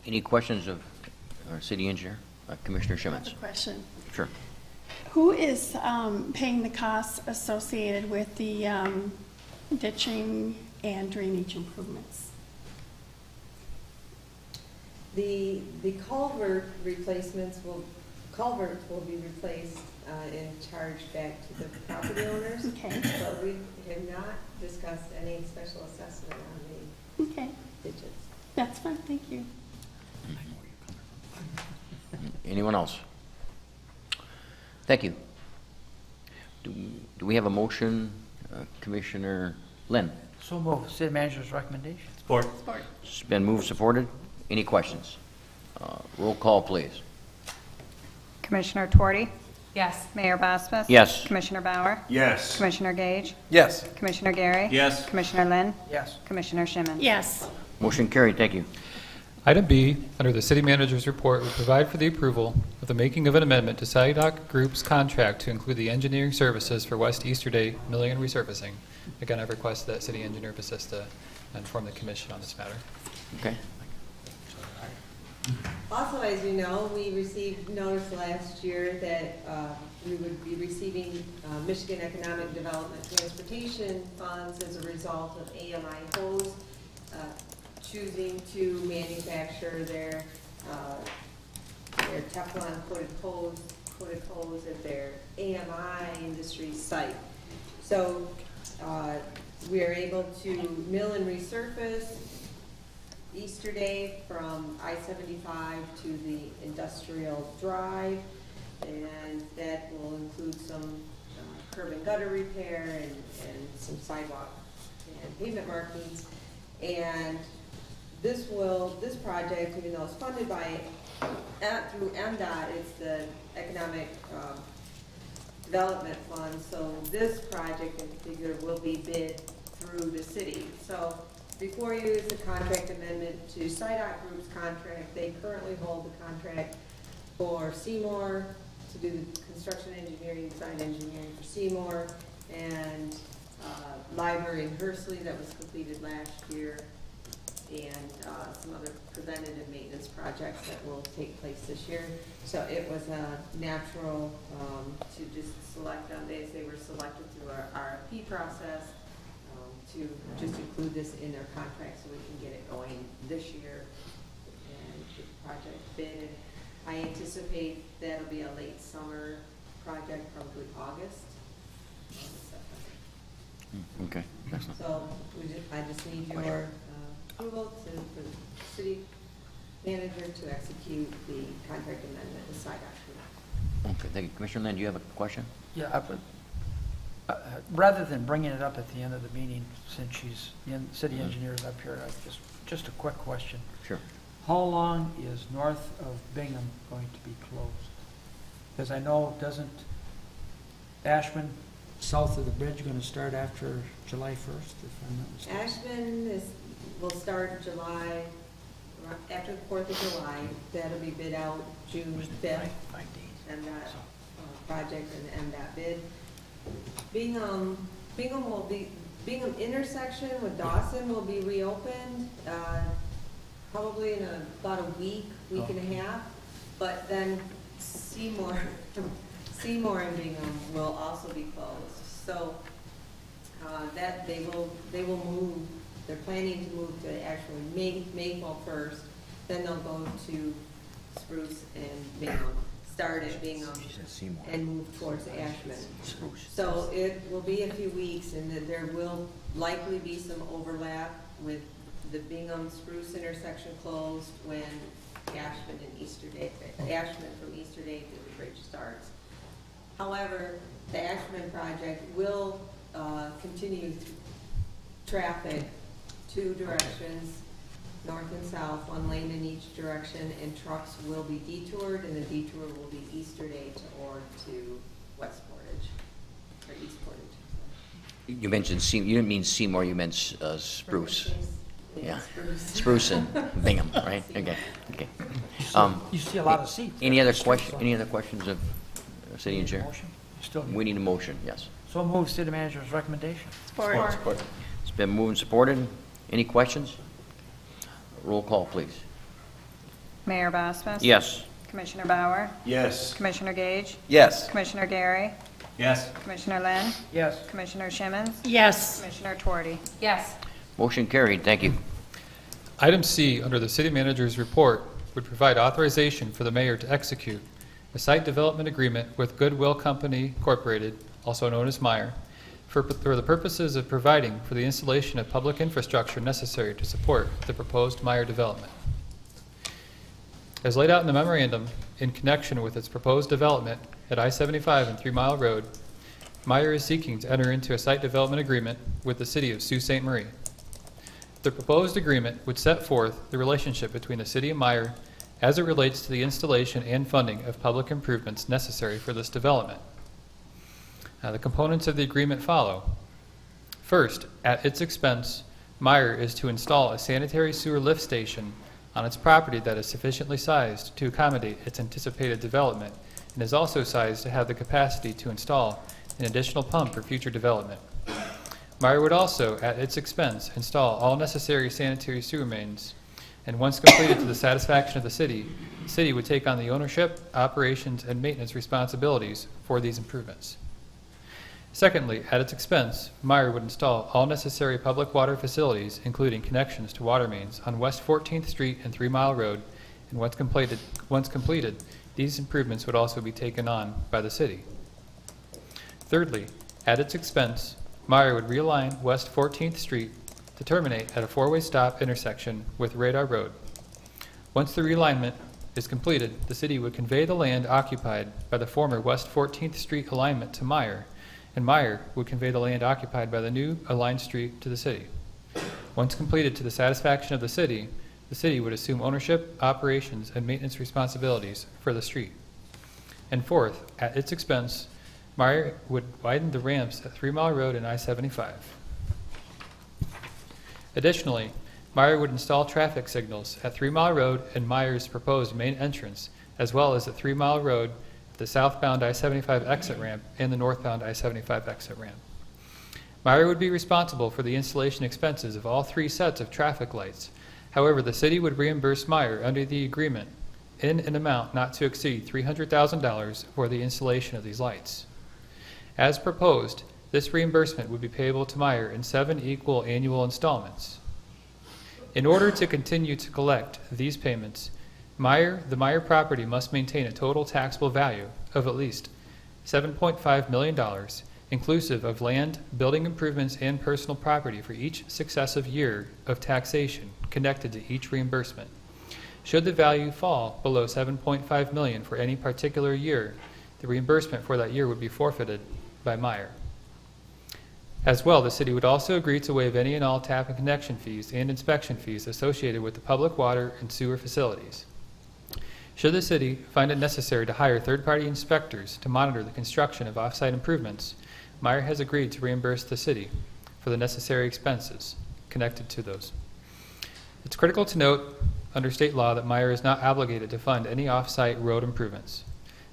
Speaker 1: Any questions of our city engineer? Commissioner
Speaker 10: I have
Speaker 1: Simmons?
Speaker 10: a question.
Speaker 1: Sure.
Speaker 10: Who is paying the costs associated with the ditching and drainage improvements?
Speaker 14: The culvert will be replaced and charged back to the property owners.
Speaker 10: Okay.
Speaker 14: But we have not discussed any special assessment on
Speaker 10: Okay,
Speaker 14: the ditches.
Speaker 10: that's fine, thank you.
Speaker 1: Anyone else? Thank you. Do we have a motion, Commissioner Lynn?
Speaker 13: So move. City manager's recommendation.
Speaker 8: Support.
Speaker 10: Support.
Speaker 1: It's been moved, supported. Any questions? Roll call, please.
Speaker 2: Commissioner Tuorty?
Speaker 3: Yes.
Speaker 2: Mayor Bospas?
Speaker 1: Yes.
Speaker 2: Commissioner Bauer?
Speaker 8: Yes.
Speaker 2: Commissioner Gage?
Speaker 11: Yes.
Speaker 2: Commissioner Gary?
Speaker 9: Yes.
Speaker 2: Commissioner Lynn?
Speaker 13: Yes.
Speaker 2: Commissioner Shimmin?
Speaker 10: Yes.
Speaker 1: Motion carried. Thank you.
Speaker 7: Item B, under the city manager's report, would provide for the approval of the making of an amendment to SIDOC Group's contract to include the engineering services for West Easterday milling and resurfacing. Again, I've requested that city engineer assist to inform the commission on this matter.
Speaker 1: Okay.
Speaker 14: Also, as you know, we received notice last year that we would be receiving Michigan Economic Development Transportation Funds as a result of AMI hose choosing to manufacture their Teflon coated hose at their AMI industry site. So we are able to mill and resurface Easterday from I-75 to the Industrial Drive, and that will include some curb and gutter repair and some sidewalk and pavement markings. And this project, even though it's funded by through MDOT, it's the Economic Development Fund. So this project in particular will be bid through the city. So before you is the contract amendment to SIDOC Group's contract. They currently hold the contract for Seymour to do the construction engineering, design engineering for Seymour, and library in Hursley that was completed last year, and some other preventative maintenance projects that will take place this year. So it was a natural to just select them as they were selected through our RFP process, to just include this in their contract so we can get it going this year and get the project bid. I anticipate that'll be a late summer project, probably August.
Speaker 1: Okay. Excellent.
Speaker 14: So I just need your approval for the city manager to execute the contract amendment with SIDOC.
Speaker 1: Okay. Thank you. Commissioner Lynn, do you have a question?
Speaker 13: Yeah, rather than bringing it up at the end of the meeting, since the city engineer is up here, just a quick question.
Speaker 1: Sure.
Speaker 13: How long is north of Bingham going to be closed? Because I know, doesn't Ashman, south of the bridge, going to start after July 1st, if I'm not mistaken?
Speaker 14: Ashman will start July, after the 4th of July. That'll be bid out June 5th. And that project and that bid. Bingham intersection with Dawson will be reopened probably in about a week and a half. But then Seymour and Bingham will also be closed. So that they will move. They're planning to move to actually Maple first. Then they'll go to Spruce and Bingham. Start at Bingham and move towards Ashman. So it will be a few weeks, and then there will likely be some overlap with the Bingham-Spruce intersection closed when Ashman from Easterday to the bridge starts. However, the Ashman project will continue traffic two directions, north and south, one lane in each direction, and trucks will be detoured, and the detour will be Easterday to West Portage, or East Portage.
Speaker 1: You mentioned Seymour. You didn't mean Seymour. You meant Spruce. Yeah. Spruce and Bingham, right? Okay, okay.
Speaker 13: You see a lot of seats.
Speaker 1: Any other questions of city engineer?
Speaker 13: Motion? Still need-
Speaker 1: We need a motion, yes.
Speaker 13: So move city manager's recommendation.
Speaker 10: Support.
Speaker 1: It's been moved and supported. Any questions? Roll call, please.
Speaker 2: Mayor Bosmas?
Speaker 1: Yes.
Speaker 2: Commissioner Bauer?
Speaker 8: Yes.
Speaker 2: Commissioner Gage?
Speaker 11: Yes.
Speaker 2: Commissioner Gary?
Speaker 9: Yes.
Speaker 2: Commissioner Lynn?
Speaker 13: Yes.
Speaker 2: Commissioner Shimmons?
Speaker 10: Yes.
Speaker 2: Commissioner Tuorty?
Speaker 3: Yes.
Speaker 1: Motion carried. Thank you.
Speaker 7: Item C, under the city manager's report, would provide authorization for the mayor to execute a site development agreement with Goodwill Company Incorporated, also known as Meyer, for the purposes of providing for the installation of public infrastructure necessary to support the proposed Meyer development. As laid out in the memorandum, in connection with its proposed development at I-75 and 3 Mile Road, Meyer is seeking to enter into a site development agreement with the city of Sault Ste. Marie. The proposed agreement would set forth the relationship between the city of Meyer as it relates to the installation and funding of public improvements necessary for this development. The components of the agreement follow. First, at its expense, Meyer is to install a sanitary sewer lift station on its property that is sufficiently sized to accommodate its anticipated development and is also sized to have the capacity to install an additional pump for future development. Meyer would also, at its expense, install all necessary sanitary sewer mains, and once completed to the satisfaction of the city would take on the ownership, operations, and maintenance responsibilities for these improvements. Secondly, at its expense, Meyer would install all necessary public water facilities, including connections to water mains on West 14th Street and 3 Mile Road, and once completed, these improvements would also be taken on by the city. Thirdly, at its expense, Meyer would realign West 14th Street to terminate at a four-way stop intersection with Radar Road. Once the realignment is completed, the city would convey the land occupied by the former West 14th Street alignment to Meyer, and Meyer would convey the land occupied by the new aligned street to the city. Once completed to the satisfaction of the city would assume ownership, operations, and maintenance responsibilities for the street. And fourth, at its expense, Meyer would widen the ramps at 3 Mile Road and I-75. Additionally, Meyer would install traffic signals at 3 Mile Road and Meyer's proposed main entrance, as well as at 3 Mile Road, the southbound I-75 exit ramp, and the northbound I-75 exit ramp. Meyer would be responsible for the installation expenses of all three sets of traffic lights. However, the city would reimburse Meyer under the agreement in an amount not to exceed $300,000 for the installation of these lights. As proposed, this reimbursement would be payable to Meyer in 7 equal annual installments. In order to continue to collect these payments, the Meyer property must maintain a total taxable value of at least $7.5 million, inclusive of land, building improvements, and personal property for each successive year of taxation connected to each reimbursement. Should the value fall below $7.5 million for any particular year, the reimbursement for that year would be forfeited by Meyer. As well, the city would also agree to waive any and all tap and connection fees and inspection fees associated with the public water and sewer facilities. Should the city find it necessary to hire third-party inspectors to monitor the construction of off-site improvements, Meyer has agreed to reimburse the city for the necessary expenses connected to those. It's critical to note under state law that Meyer is not obligated to fund any off-site road improvements.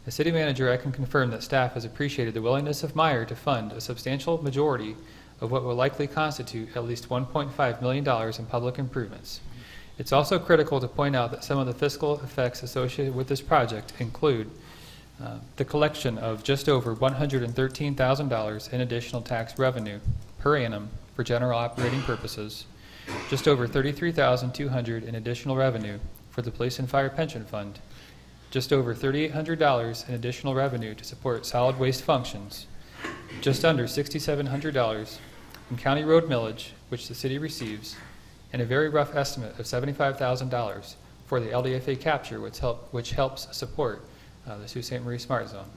Speaker 7: As city manager, I can confirm that staff has appreciated the willingness of Meyer to fund a substantial majority of what will likely constitute at least $1.5 million in public improvements. It's also critical to point out that some of the fiscal effects associated with this project include the collection of just over $113,000 in additional tax revenue per annum for general operating purposes, just over $33,200 in additional revenue for the Police and Fire Pension Fund, just over $3,800 in additional revenue to support solid waste functions, just under $6,700 in county road millage, which the city receives, and a very rough estimate of $75,000 for the LDFA capture, which helps support the Sault Ste. Marie Smart Zone.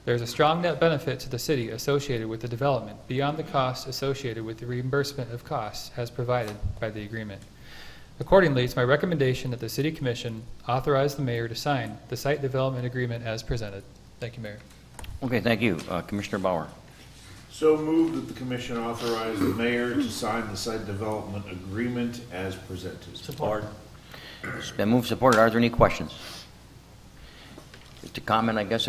Speaker 7: There is a strong net benefit to the city associated with the development beyond the costs associated with the reimbursement of costs as provided by the agreement. Accordingly, it's my recommendation that the City Commission authorize the mayor to sign the site development agreement as presented. Thank you, Mayor.
Speaker 1: Okay, thank you. Commissioner Bauer.
Speaker 8: So moved that the commission authorize the mayor to sign the site development agreement as presented.
Speaker 9: Support.
Speaker 1: It's been moved, supported. Are there any questions? Just a comment, I guess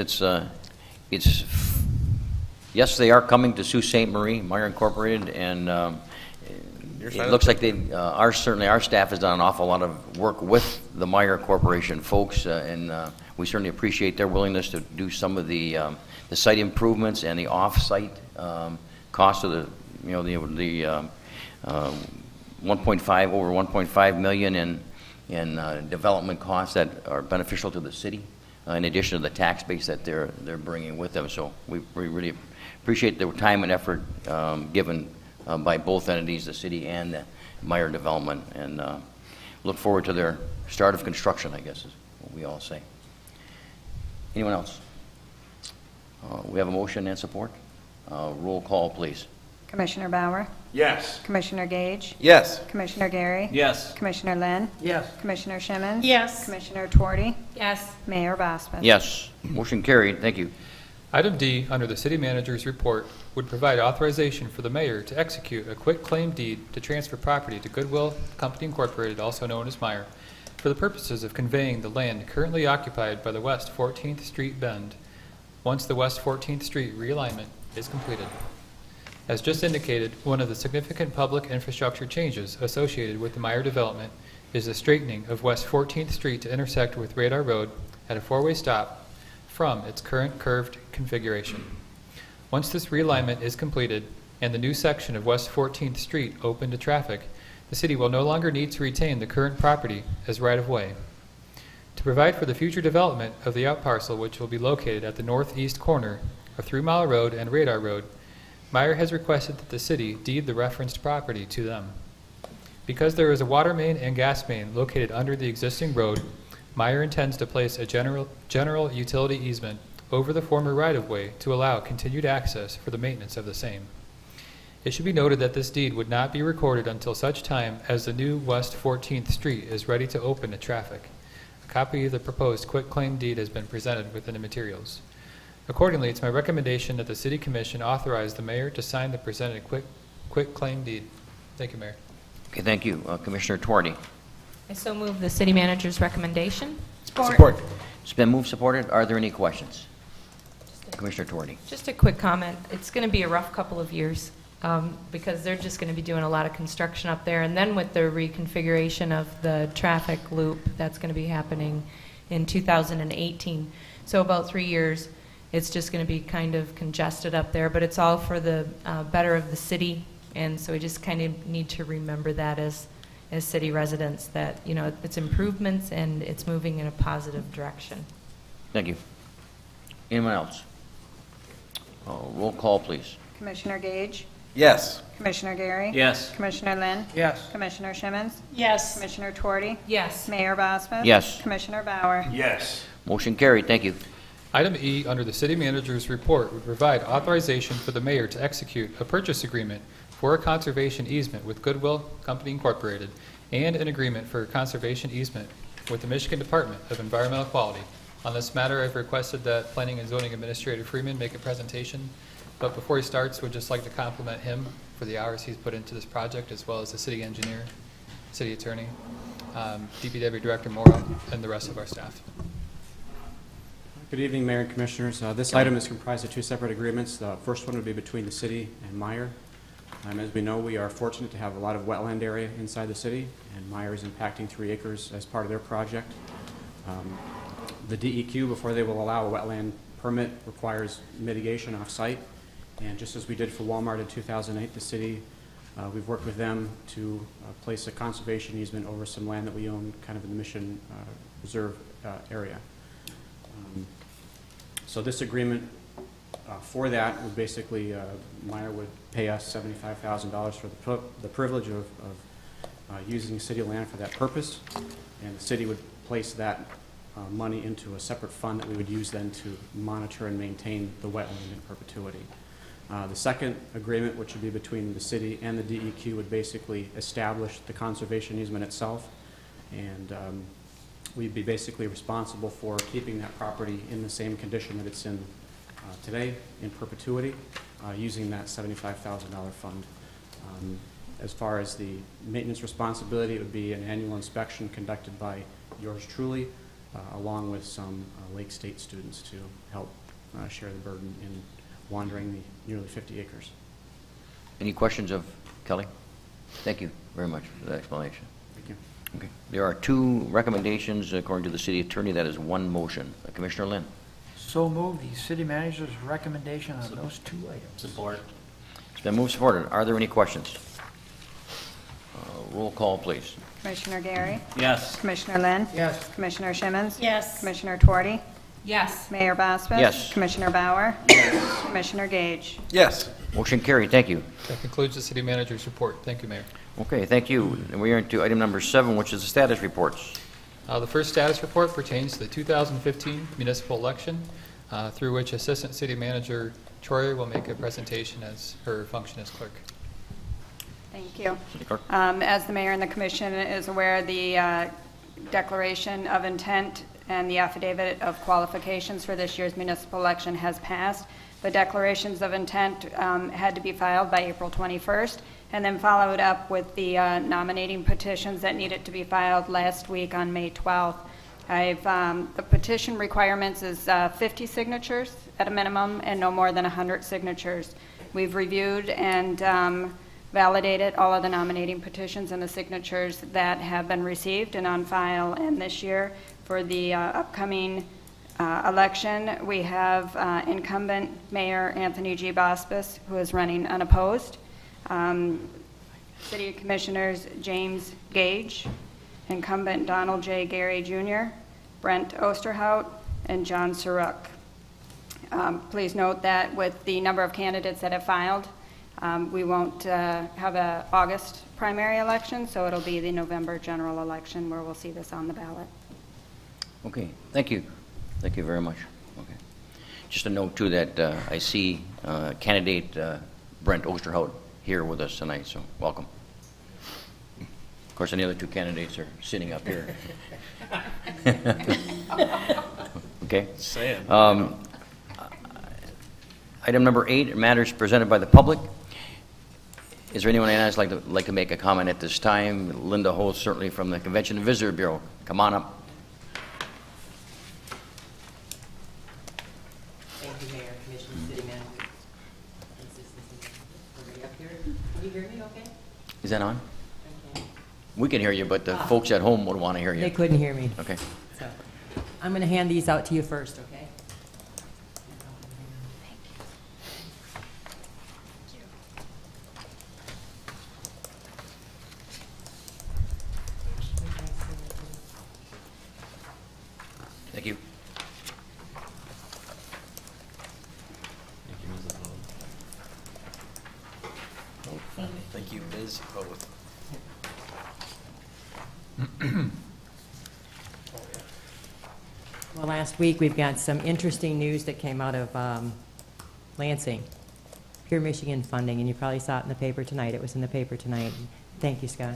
Speaker 1: yes, they are coming to Sault Ste. Marie, Meyer Incorporated, and it looks like they certainly our staff has done an awful lot of work with the Meyer Corporation folks, and we certainly appreciate their willingness to do some of the site improvements and the off-site cost of the 1.5 million in development costs that are beneficial to the city, in addition to the tax base that they're bringing with them. So we really appreciate the time and effort given by both entities, the city and the Meyer Development, and look forward to their start of construction, I guess is what we all say. Anyone else? We have a motion and support. Roll call, please.
Speaker 2: Commissioner Bauer,
Speaker 8: Yes.
Speaker 2: Commissioner Gage,
Speaker 11: Yes.
Speaker 2: Commissioner Gary,
Speaker 9: Yes.
Speaker 2: Commissioner Lynn,
Speaker 13: Yes.
Speaker 2: Commissioner Shimmons,
Speaker 10: Yes.
Speaker 2: Commissioner Twardy,
Speaker 3: Yes.
Speaker 2: Mayor Bosman.
Speaker 1: Yes. Motion carried. Thank you.
Speaker 7: Item D, under the city manager's report, would provide authorization for the mayor to execute a quitclaim deed to transfer property to Goodwill Company Incorporated, also known as Meyer, for the purposes of conveying the land currently occupied by the West 14th Street Bend once the West 14th Street realignment is completed. As just indicated, one of the significant public infrastructure changes associated with the Meyer development is the straightening of West 14th Street to intersect with Radar Road at a four-way stop from its current curved configuration. Once this realignment is completed and the new section of West 14th Street open to traffic, the city will no longer need to retain the current property as right-of-way. To provide for the future development of the outparcel, which will be located at the northeast corner of 3 Mile Road and Radar Road, Meyer has requested that the city deed the referenced property to them. Because there is a water main and gas main located under the existing road, Meyer intends to place a general utility easement over the former right-of-way to allow continued access for the maintenance of the same. It should be noted that this deed would not be recorded until such time as the new West 14th Street is ready to open to traffic. A copy of the proposed quitclaim deed has been presented within the materials. Accordingly, it's my recommendation that the City Commission authorize the mayor to sign the presented quitclaim deed. Thank you, Mayor.
Speaker 1: Okay, thank you. Commissioner Twardy.
Speaker 3: I so move the city manager's recommendation.
Speaker 11: Support.
Speaker 1: It's been moved, supported. Are there any questions? Commissioner Twardy.
Speaker 3: Just a quick comment. It's going to be a rough couple of years because they're just going to be doing a lot of construction up there. And then with the reconfiguration of the traffic loop, that's going to be happening in 2018. So about 3 years, it's just going to be kind of congested up there. But it's all for the better of the city. And so we just kind of need to remember that as city residents, that, you know, it's improvements and it's moving in a positive direction.
Speaker 1: Thank you. Anyone else? Roll call, please.
Speaker 2: Commissioner Gage,
Speaker 11: Yes.
Speaker 2: Commissioner Gary,
Speaker 9: Yes.
Speaker 2: Commissioner Lynn,
Speaker 13: Yes.
Speaker 2: Commissioner Shimmons,
Speaker 10: Yes.
Speaker 2: Commissioner Twardy,
Speaker 3: Yes.
Speaker 2: Mayor Bosman.
Speaker 1: Yes.
Speaker 2: Commissioner Bauer.
Speaker 8: Yes.
Speaker 1: Motion carried. Thank you.
Speaker 7: Item E, under the city manager's report, would provide authorization for the mayor to execute a purchase agreement for a conservation easement with Goodwill Company Incorporated and an agreement for a conservation easement with the Michigan Department of Environmental Quality. On this matter, I've requested that Planning and Zoning Administrator Freeman make a presentation, but before he starts, would just like to compliment him for the hours he's put into this project, as well as the city engineer, city attorney, DPW Director Morrow, and the rest of our staff.
Speaker 15: Good evening, Mayor and Commissioners. This item is comprised of two separate agreements. The first one would be between the city and Meyer. As we know, we are fortunate to have a lot of wetland area inside the city, and Meyer is impacting 3 acres as part of their project. The DEQ, before they will allow a wetland permit, requires mitigation off-site. And just as we did for Walmart in 2008, the city, we've worked with them to place a conservation easement over some land that we own kind of in the Mission Reserve area. So this agreement for that would basically, Meyer would pay us $75,000 for the privilege of using city land for that purpose, and the city would place that money into a separate fund that we would use then to monitor and maintain the wetland in perpetuity. The second agreement, which would be between the city and the DEQ, would basically establish the conservation easement itself, and we'd be basically responsible for keeping that property in the same condition that it's in today in perpetuity using that $75,000 fund. As far as the maintenance responsibility, it would be an annual inspection conducted by yours truly, along with some Lake State students to help share the burden in wandering the nearly 50 acres.
Speaker 1: Any questions of Kelly? Thank you very much for that explanation.
Speaker 15: Thank you.
Speaker 1: Okay. There are two recommendations according to the city attorney. That is one motion. Commissioner Lynn.
Speaker 13: So move the city manager's recommendation on those two items.
Speaker 9: Support.
Speaker 1: It's been moved, supported. Are there any questions? Roll call, please.
Speaker 2: Commissioner Gary?
Speaker 9: Yes.
Speaker 2: Commissioner Lynn?
Speaker 13: Yes.
Speaker 2: Commissioner Simmons?
Speaker 10: Yes.
Speaker 2: Commissioner Tuorty?
Speaker 3: Yes.
Speaker 2: Mayor Boswitz?
Speaker 1: Yes.
Speaker 2: Commissioner Bauer? Commissioner Gage?
Speaker 11: Yes.
Speaker 1: Motion carried. Thank you.
Speaker 7: That concludes the city manager's report. Thank you, Mayor.
Speaker 1: Okay, thank you. And we are into item number 7, which is the status reports.
Speaker 7: The first status report pertains to the 2015 municipal election, through which Assistant City Manager Troyer will make a presentation as her function as clerk.
Speaker 2: Thank you.
Speaker 1: City Clerk.
Speaker 2: As the mayor and the commission is aware, the declaration of intent and the affidavit of qualifications for this year's municipal election has passed. The declarations of intent had to be filed by April 21st and then followed up with the nominating petitions that needed to be filed last week on May 12th. The petition requirements is 50 signatures at a minimum and no more than 100 signatures. We've reviewed and validated all of the nominating petitions and the signatures that have been received and on file. And this year, for the upcoming election, we have incumbent Mayor Anthony G. Bosbus, who is running unopposed. City Commissioners James Gage, incumbent Donald J. Gary Jr., Brent Osterhout, and John Saruk. Please note that with the number of candidates that have filed, we won't have an August primary election, so it'll be the November general election where we'll see this on the ballot.
Speaker 1: Okay, thank you. Thank you very much. Okay. Just a note, too, that I see candidate Brent Osterhout here with us tonight, so welcome. Of course, any other two candidates are sitting up here. Okay. Item number 8, matters presented by the public. Is there anyone else like to make a comment at this time? Linda Holt, certainly from the Convention and Visitor Bureau. Come on up.
Speaker 16: Thank you, Mayor, Commissioner, City Manager. Everybody up here. Can you hear me okay?
Speaker 1: Is that on?
Speaker 16: Okay.
Speaker 1: We can hear you, but the folks at home would want to hear you.
Speaker 16: They couldn't hear me.
Speaker 1: Okay.
Speaker 16: So I'm going to hand these out to you first, okay?
Speaker 1: Thank you.
Speaker 11: Thank you, Ms. Oath.
Speaker 16: Well, last week we've got some interesting news that came out of Lansing, Pure Michigan funding, and you probably saw it in the paper tonight. It was in the paper tonight. Thank you, Scott.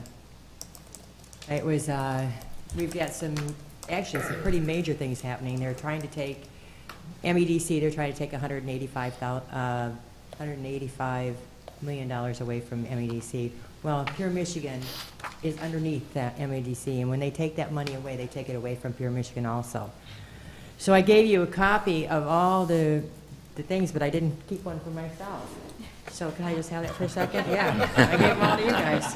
Speaker 16: It was, we've got actually some pretty major things happening. They're trying to take, MEDC, they're trying to take $185 million away from MEDC. Well, Pure Michigan is underneath that MEDC, and when they take that money away, they take it away from Pure Michigan also. So I gave you a copy of all the things, but I didn't keep one for myself. So can I just have that for a second? Yeah, I gave them all to you guys.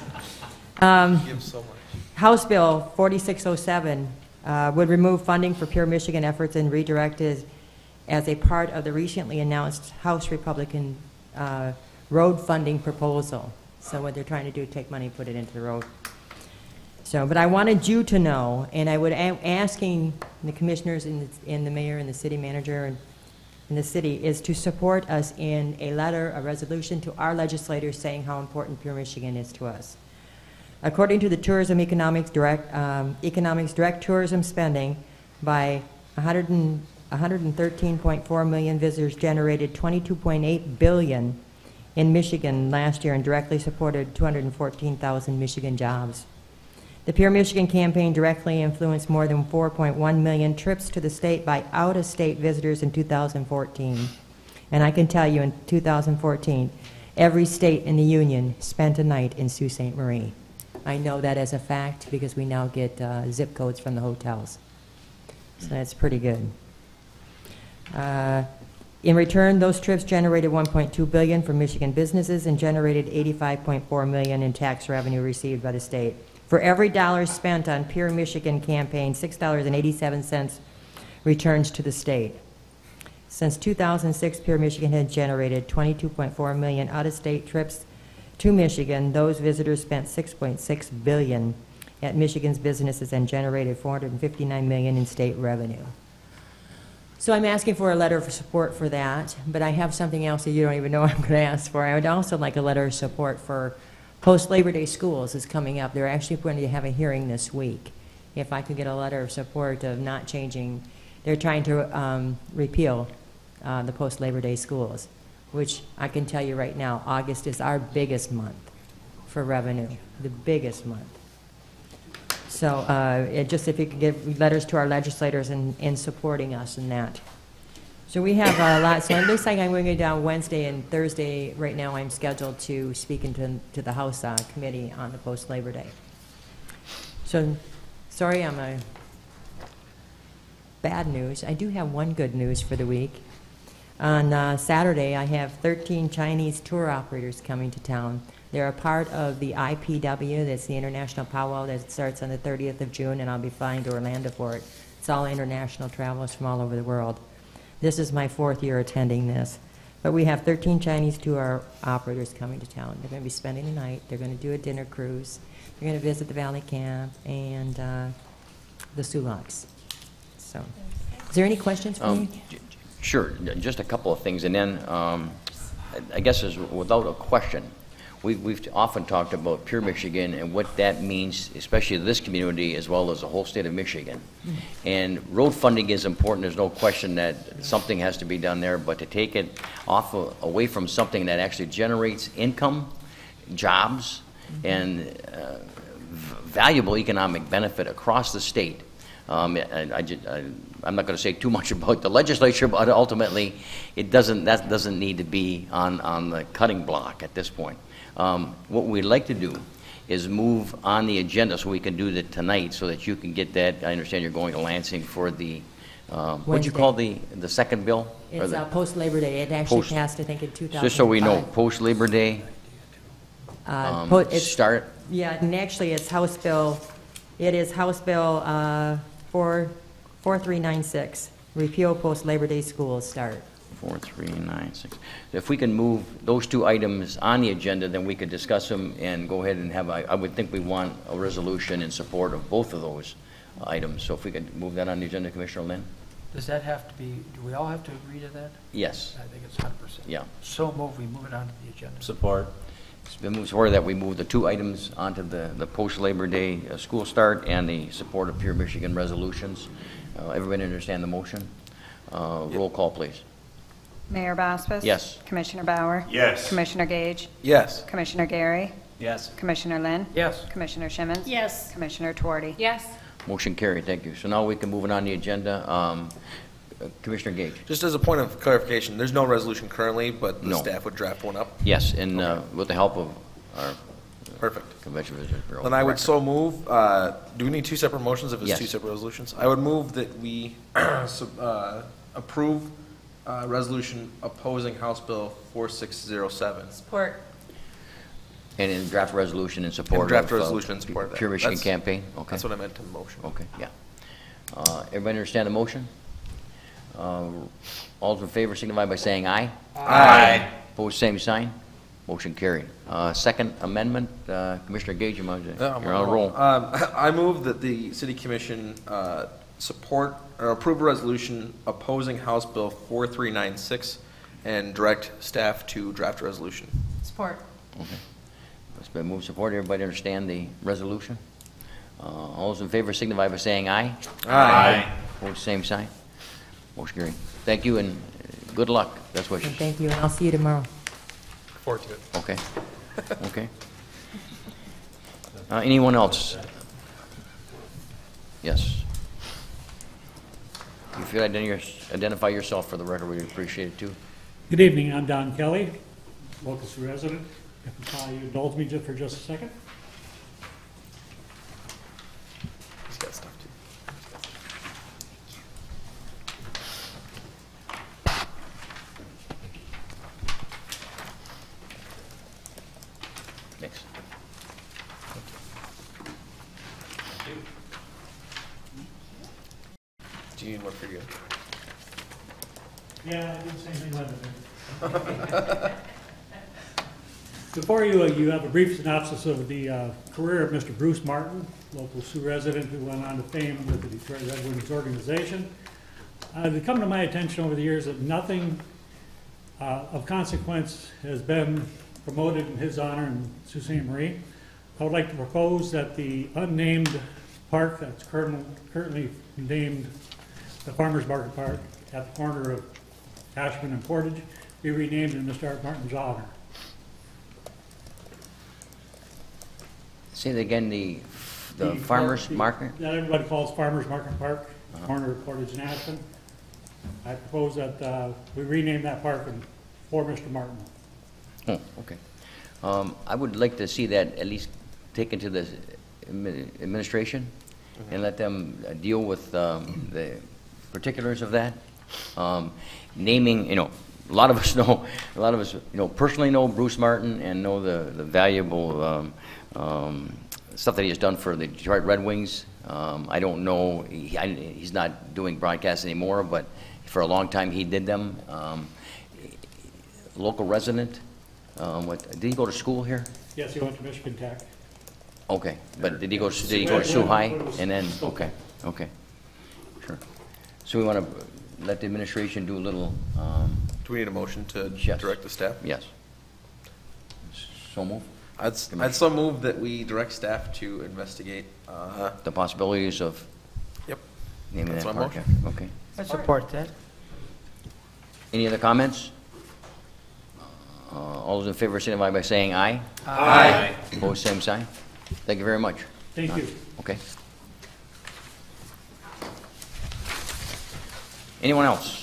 Speaker 11: Give so much.
Speaker 16: House Bill 4607 would remove funding for Pure Michigan efforts and redirect it as a part of the recently announced House Republican road funding proposal. So what they're trying to do is take money and put it into the road. So, but I wanted you to know, and I would asking the commissioners and the mayor and the city manager and the city is to support us in a letter, a resolution to our legislators saying how important Pure Michigan is to us. According to the Tourism Economics Direct tourism spending by 113.4 million visitors generated $22.8 billion in Michigan last year and directly supported 214,000 Michigan jobs. The Pure Michigan campaign directly influenced more than 4.1 million trips to the state by out-of-state visitors in 2014. And I can tell you in 2014, every state in the Union spent a night in Sault Ste. Marie. I know that as a fact because we now get zip codes from the hotels. So that's pretty good. In return, those trips generated $1.2 billion for Michigan businesses and generated $85.4 million in tax revenue received by the state. For every dollar spent on Pure Michigan campaign, $6.87 returns to the state. Since 2006, Pure Michigan had generated $22.4 million out-of-state trips to Michigan. Those visitors spent $6.6 billion at Michigan's businesses and generated $459 million in state revenue. So I'm asking for a letter of support for that, but I have something else that you don't even know I'm going to ask for. I would also like a letter of support for post-Labor Day schools is coming up. They're actually going to have a hearing this week. If I could get a letter of support of not changing, they're trying to repeal the post-Labor Day schools, which I can tell you right now, August is our biggest month for revenue, the biggest month. So just if you could give letters to our legislators in supporting us in that. So we have a lot. So it looks like I'm going to go down Wednesday and Thursday. Right now I'm scheduled to speak to the House committee on the post-Labor Day. So sorry, I'm a bad news. I do have one good news for the week. On Saturday, I have 13 Chinese tour operators coming to town. They're a part of the IPW, that's the International Powwow that starts on the 30th of June, and I'll be flying to Orlando for it. It's all international travelers from all over the world. This is my 4th year attending this. But we have 13 Chinese tour operators coming to town. They're going to be spending the night. They're going to do a dinner cruise. They're going to visit the Valley Camp and the Sulaks. So, is there any questions for me?
Speaker 1: Sure, just a couple of things, and then I guess is without a question, we've often talked about Pure Michigan and what that means, especially to this community as well as the whole state of Michigan. And road funding is important. There's no question that something has to be done there, but to take it away from something that actually generates income, jobs, and valuable economic benefit across the state. I'm not going to say too much about the legislature, but ultimately, that doesn't need to be on the cutting block at this point. What we'd like to do is move on the agenda so we can do that tonight, so that you can get that. I understand you're going to Lansing for the what'd you call the second bill?
Speaker 16: It's post-Labor Day. It actually passed, I think, in 2005.
Speaker 1: Just so we know, post-Labor Day start.
Speaker 16: Yeah, and actually, it's House Bill. It is House Bill 4396. Repeal post-Labor Day schools start.
Speaker 1: 4396. If we can move those two items on the agenda, then we could discuss them and go ahead and have, I would think we want a resolution in support of both of those items. So if we could move that on the agenda, Commissioner Lynn?
Speaker 13: Does that have to be, do we all have to agree to that?
Speaker 1: Yes.
Speaker 13: I think it's 100%.
Speaker 1: Yeah.
Speaker 13: So move, we move it onto the agenda.
Speaker 9: Support.
Speaker 1: It's been moved forward that we move the two items onto the post-Labor Day school start and the support of Pure Michigan resolutions. Everybody understand the motion? Roll call, please.
Speaker 2: Mayor Bosphus?
Speaker 1: Yes.
Speaker 2: Commissioner Bauer?
Speaker 8: Yes.
Speaker 2: Commissioner Gage?
Speaker 11: Yes.
Speaker 2: Commissioner Gary?
Speaker 9: Yes.
Speaker 2: Commissioner Lynn?
Speaker 13: Yes.
Speaker 2: Commissioner Shimmons?
Speaker 10: Yes.
Speaker 2: Commissioner Twardy?
Speaker 3: Yes.
Speaker 1: Motion carried, thank you. So now we can move it on the agenda. Commissioner Gage?
Speaker 11: Just as a point of clarification, there's no resolution currently, but the
Speaker 1: No.
Speaker 11: staff would draft one up?
Speaker 1: Yes, and with the help of our
Speaker 11: Perfect.
Speaker 1: Convention Visitors Bureau.
Speaker 11: Then I would
Speaker 1: Director.
Speaker 11: so move, do we need two separate motions if it's
Speaker 1: Yes.
Speaker 11: two separate resolutions? I would move that we approve resolution opposing House Bill 4607.
Speaker 3: Support.
Speaker 1: And in draft resolution in support
Speaker 11: And draft
Speaker 1: of
Speaker 11: resolution in support of that.
Speaker 1: Pure Michigan
Speaker 11: That's-
Speaker 1: campaign? Okay.
Speaker 11: That's what I meant in the motion.
Speaker 1: Okay, yeah. Everybody understand the motion? All those in favor signify by saying aye.
Speaker 11: Aye.
Speaker 1: Opposed, same sign. Motion carried. Second amendment, Commissioner Gage, you're on a roll.
Speaker 11: I move that the city commission support or approve a resolution opposing House Bill 4396 and direct staff to draft a resolution.
Speaker 3: Support.
Speaker 1: Okay. It's been moved, supported. Everybody understand the resolution? All those in favor signify by saying aye.
Speaker 11: Aye.
Speaker 1: Opposed, same sign. Motion carried. Thank you and good luck. Best wishes.
Speaker 16: And thank you, and I'll see you tomorrow.
Speaker 7: Look forward to it.
Speaker 1: Okay. Okay. Anyone else? Yes. If you could identify yourself for the record, we'd appreciate it too.
Speaker 17: Good evening, I'm Don Kelly, local Sioux resident. If you indulge me just for just a second.
Speaker 11: He's got stuff too.
Speaker 1: Thanks.
Speaker 11: Do you need more for you?
Speaker 17: Yeah, I did the same thing with it. Before you, you have a brief synopsis of the career of Mr. Bruce Martin, local Sioux resident who went on to fame with the Detroit Red Wings organization. It's come to my attention over the years that nothing of consequence has been promoted in his honor in Sault Ste. Marie. I would like to propose that the unnamed park that's currently named the Farmers Market Park at the corner of Ashman and Portage be renamed in Mr. Art Martin's honor.
Speaker 1: Say that again, the farmer's market?
Speaker 17: That everybody calls Farmers Market Park, corner of Portage and Ashman. I propose that we rename that park for Mr. Martin.
Speaker 1: Oh, okay. I would like to see that at least taken to the administration and let them deal with the particulars of that. Naming, you know, a lot of us, personally know Bruce Martin and know the valuable stuff that he has done for the Detroit Red Wings. I don't know, he's not doing broadcasts anymore, but for a long time he did them. Local resident, did he go to school here?
Speaker 17: Yes, he went to Michigan Tech.
Speaker 1: Okay, but did he go to Sioux High? And then, okay, sure. So we want to let the administration do a little.
Speaker 11: Do we need a motion to
Speaker 1: yes.
Speaker 11: direct the staff?
Speaker 1: Yes. So move.
Speaker 11: I'd so move that we direct staff to investigate
Speaker 1: the possibilities of.
Speaker 11: Yep.
Speaker 1: Naming
Speaker 11: That's
Speaker 1: that
Speaker 11: my
Speaker 1: park.
Speaker 11: motion.
Speaker 1: Okay.
Speaker 13: I support that.
Speaker 1: Any other comments? All those in favor signify by saying aye.
Speaker 11: Aye.
Speaker 1: Opposed, same sign. Thank you very much.
Speaker 17: Thank you.
Speaker 1: Okay. Anyone else?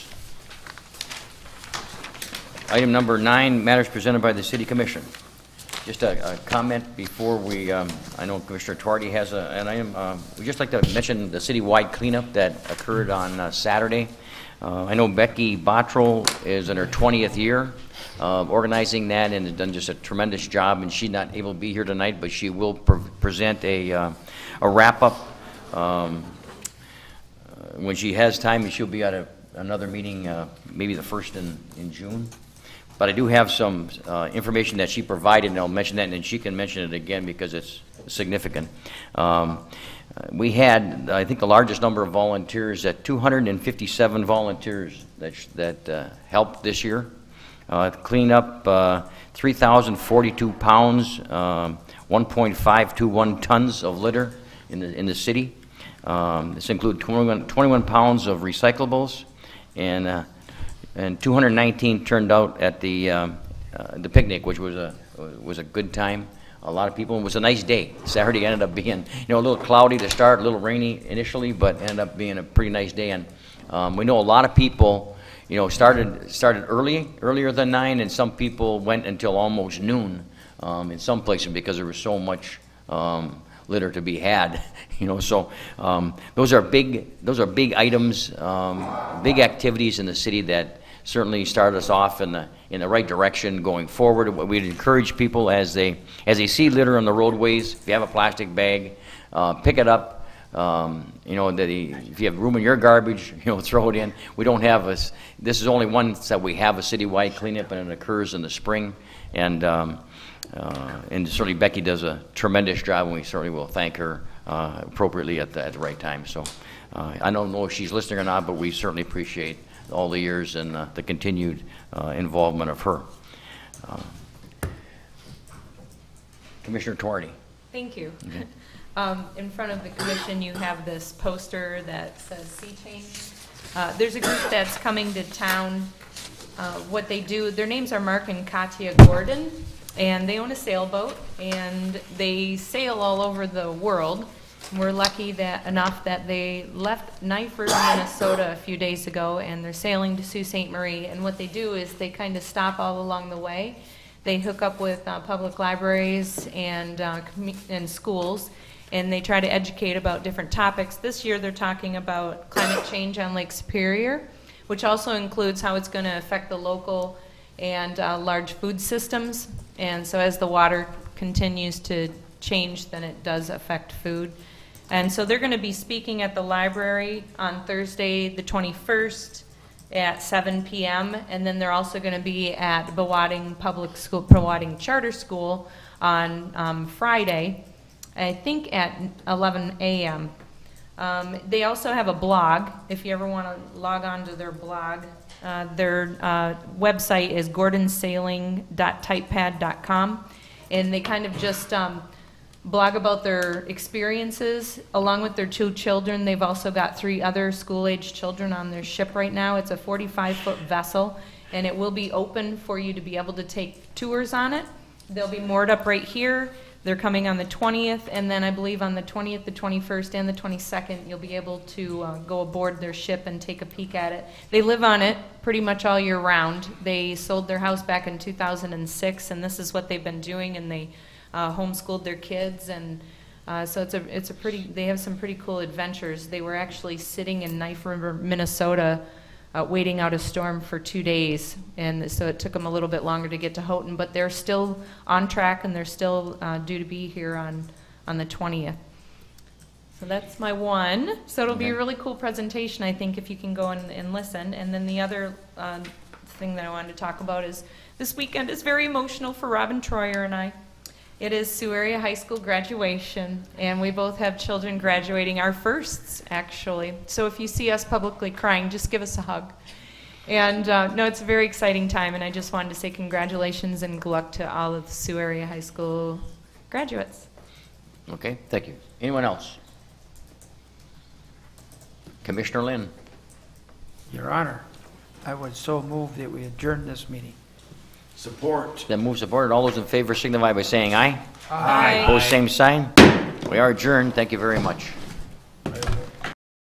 Speaker 1: Item number 9, matters presented by the City Commission. Just a comment before we, I know Commissioner Twardy has an item. We'd just like to mention the citywide cleanup that occurred on Saturday. I know Becky Bottrell is in her 20th year of organizing that and has done just a tremendous job, and she's not able to be here tonight, but she will present a wrap-up when she has time, and she'll be at another meeting, maybe the first in June. But I do have some information that she provided, and I'll mention that, and then she can mention it again because it's significant. We had, I think, the largest number of volunteers at 257 volunteers that helped this year. Clean up 3,042 pounds, 1.521 tons of litter in the city. This includes 21 pounds of recyclables, and 219 turned out at the picnic, which was a good time. A lot of people. It was a nice day. Saturday ended up being, a little cloudy to start, a little rainy initially, but ended up being a pretty nice day. And we know a lot of people, started earlier than 9, and some people went until almost noon in some places because there was so much litter to be had. So those are big items, big activities in the city that certainly started us off in the right direction going forward. We'd encourage people as they see litter on the roadways, if you have a plastic bag, pick it up. If you have room in your garbage, throw it in. We don't have this is only one that we have a citywide cleanup, and it occurs in the spring. And certainly Becky does a tremendous job, and we certainly will thank her appropriately at the right time. So I don't know if she's listening or not, but we certainly appreciate all the years and the continued involvement of her. Commissioner Twardy.
Speaker 3: Thank you.
Speaker 1: Okay.
Speaker 3: In front of the commission, you have this poster that says Sea Change. There's a group that's coming to town. What they do, their names are Mark and Katya Gordon, and they own a sailboat, and they sail all over the world. We're lucky enough that they left Knife River, Minnesota a few days ago, and they're sailing to Sault Ste. Marie. And what they do is they kind of stop all along the way. They hook up with public libraries and schools, and they try to educate about different topics. This year they're talking about climate change on Lake Superior, which also includes how it's going to affect the local and large food systems. And so as the water continues to change, then it does affect food. And so they're going to be speaking at the library on Thursday the 21st at 7 p.m. And then they're also going to be at Bawading Public School, Bawading Charter School on Friday, I think at 11 a.m. They also have a blog, if you ever want to log on to their blog. Their website is gordonsailing.typepad.com, and they kind of just blog about their experiences along with their 2 children. They've also got 3 other school-age children on their ship right now. It's a 45-foot vessel, and it will be open for you to be able to take tours on it. They'll be moored up right here. They're coming on the 20th, and then I believe on the 20th, the 21st, and the 22nd, you'll be able to go aboard their ship and take a peek at it. They live on it pretty much all year round. They sold their house back in 2006, and this is what they've been doing, and they homeschooled their kids, and so it's a pretty, they have some pretty cool adventures. They were actually sitting in Knife River, Minnesota, waiting out a storm for 2 days, and so it took them a little bit longer to get to Houghton, but they're still on track, and they're still due to be here on the 20th. So that's my one. So it'll be a really cool presentation, I think, if you can go and listen. And then the other thing that I wanted to talk about is this weekend is very emotional for Robin Troyer and I. It is Sioux Area High School graduation, and we both have children graduating, our firsts, actually. So if you see us publicly crying, just give us a hug. And no, it's a very exciting time, and I just wanted to say congratulations and good luck to all of the Sioux Area High School graduates.
Speaker 1: Okay, thank you. Anyone else? Commissioner Lynn.
Speaker 13: Your Honor, I would so move that we adjourn this meeting.
Speaker 8: Support.
Speaker 1: Then move supported. All those in favor signify by saying aye.
Speaker 3: Aye.
Speaker 1: Opposed, same sign. We are adjourned. Thank you very much.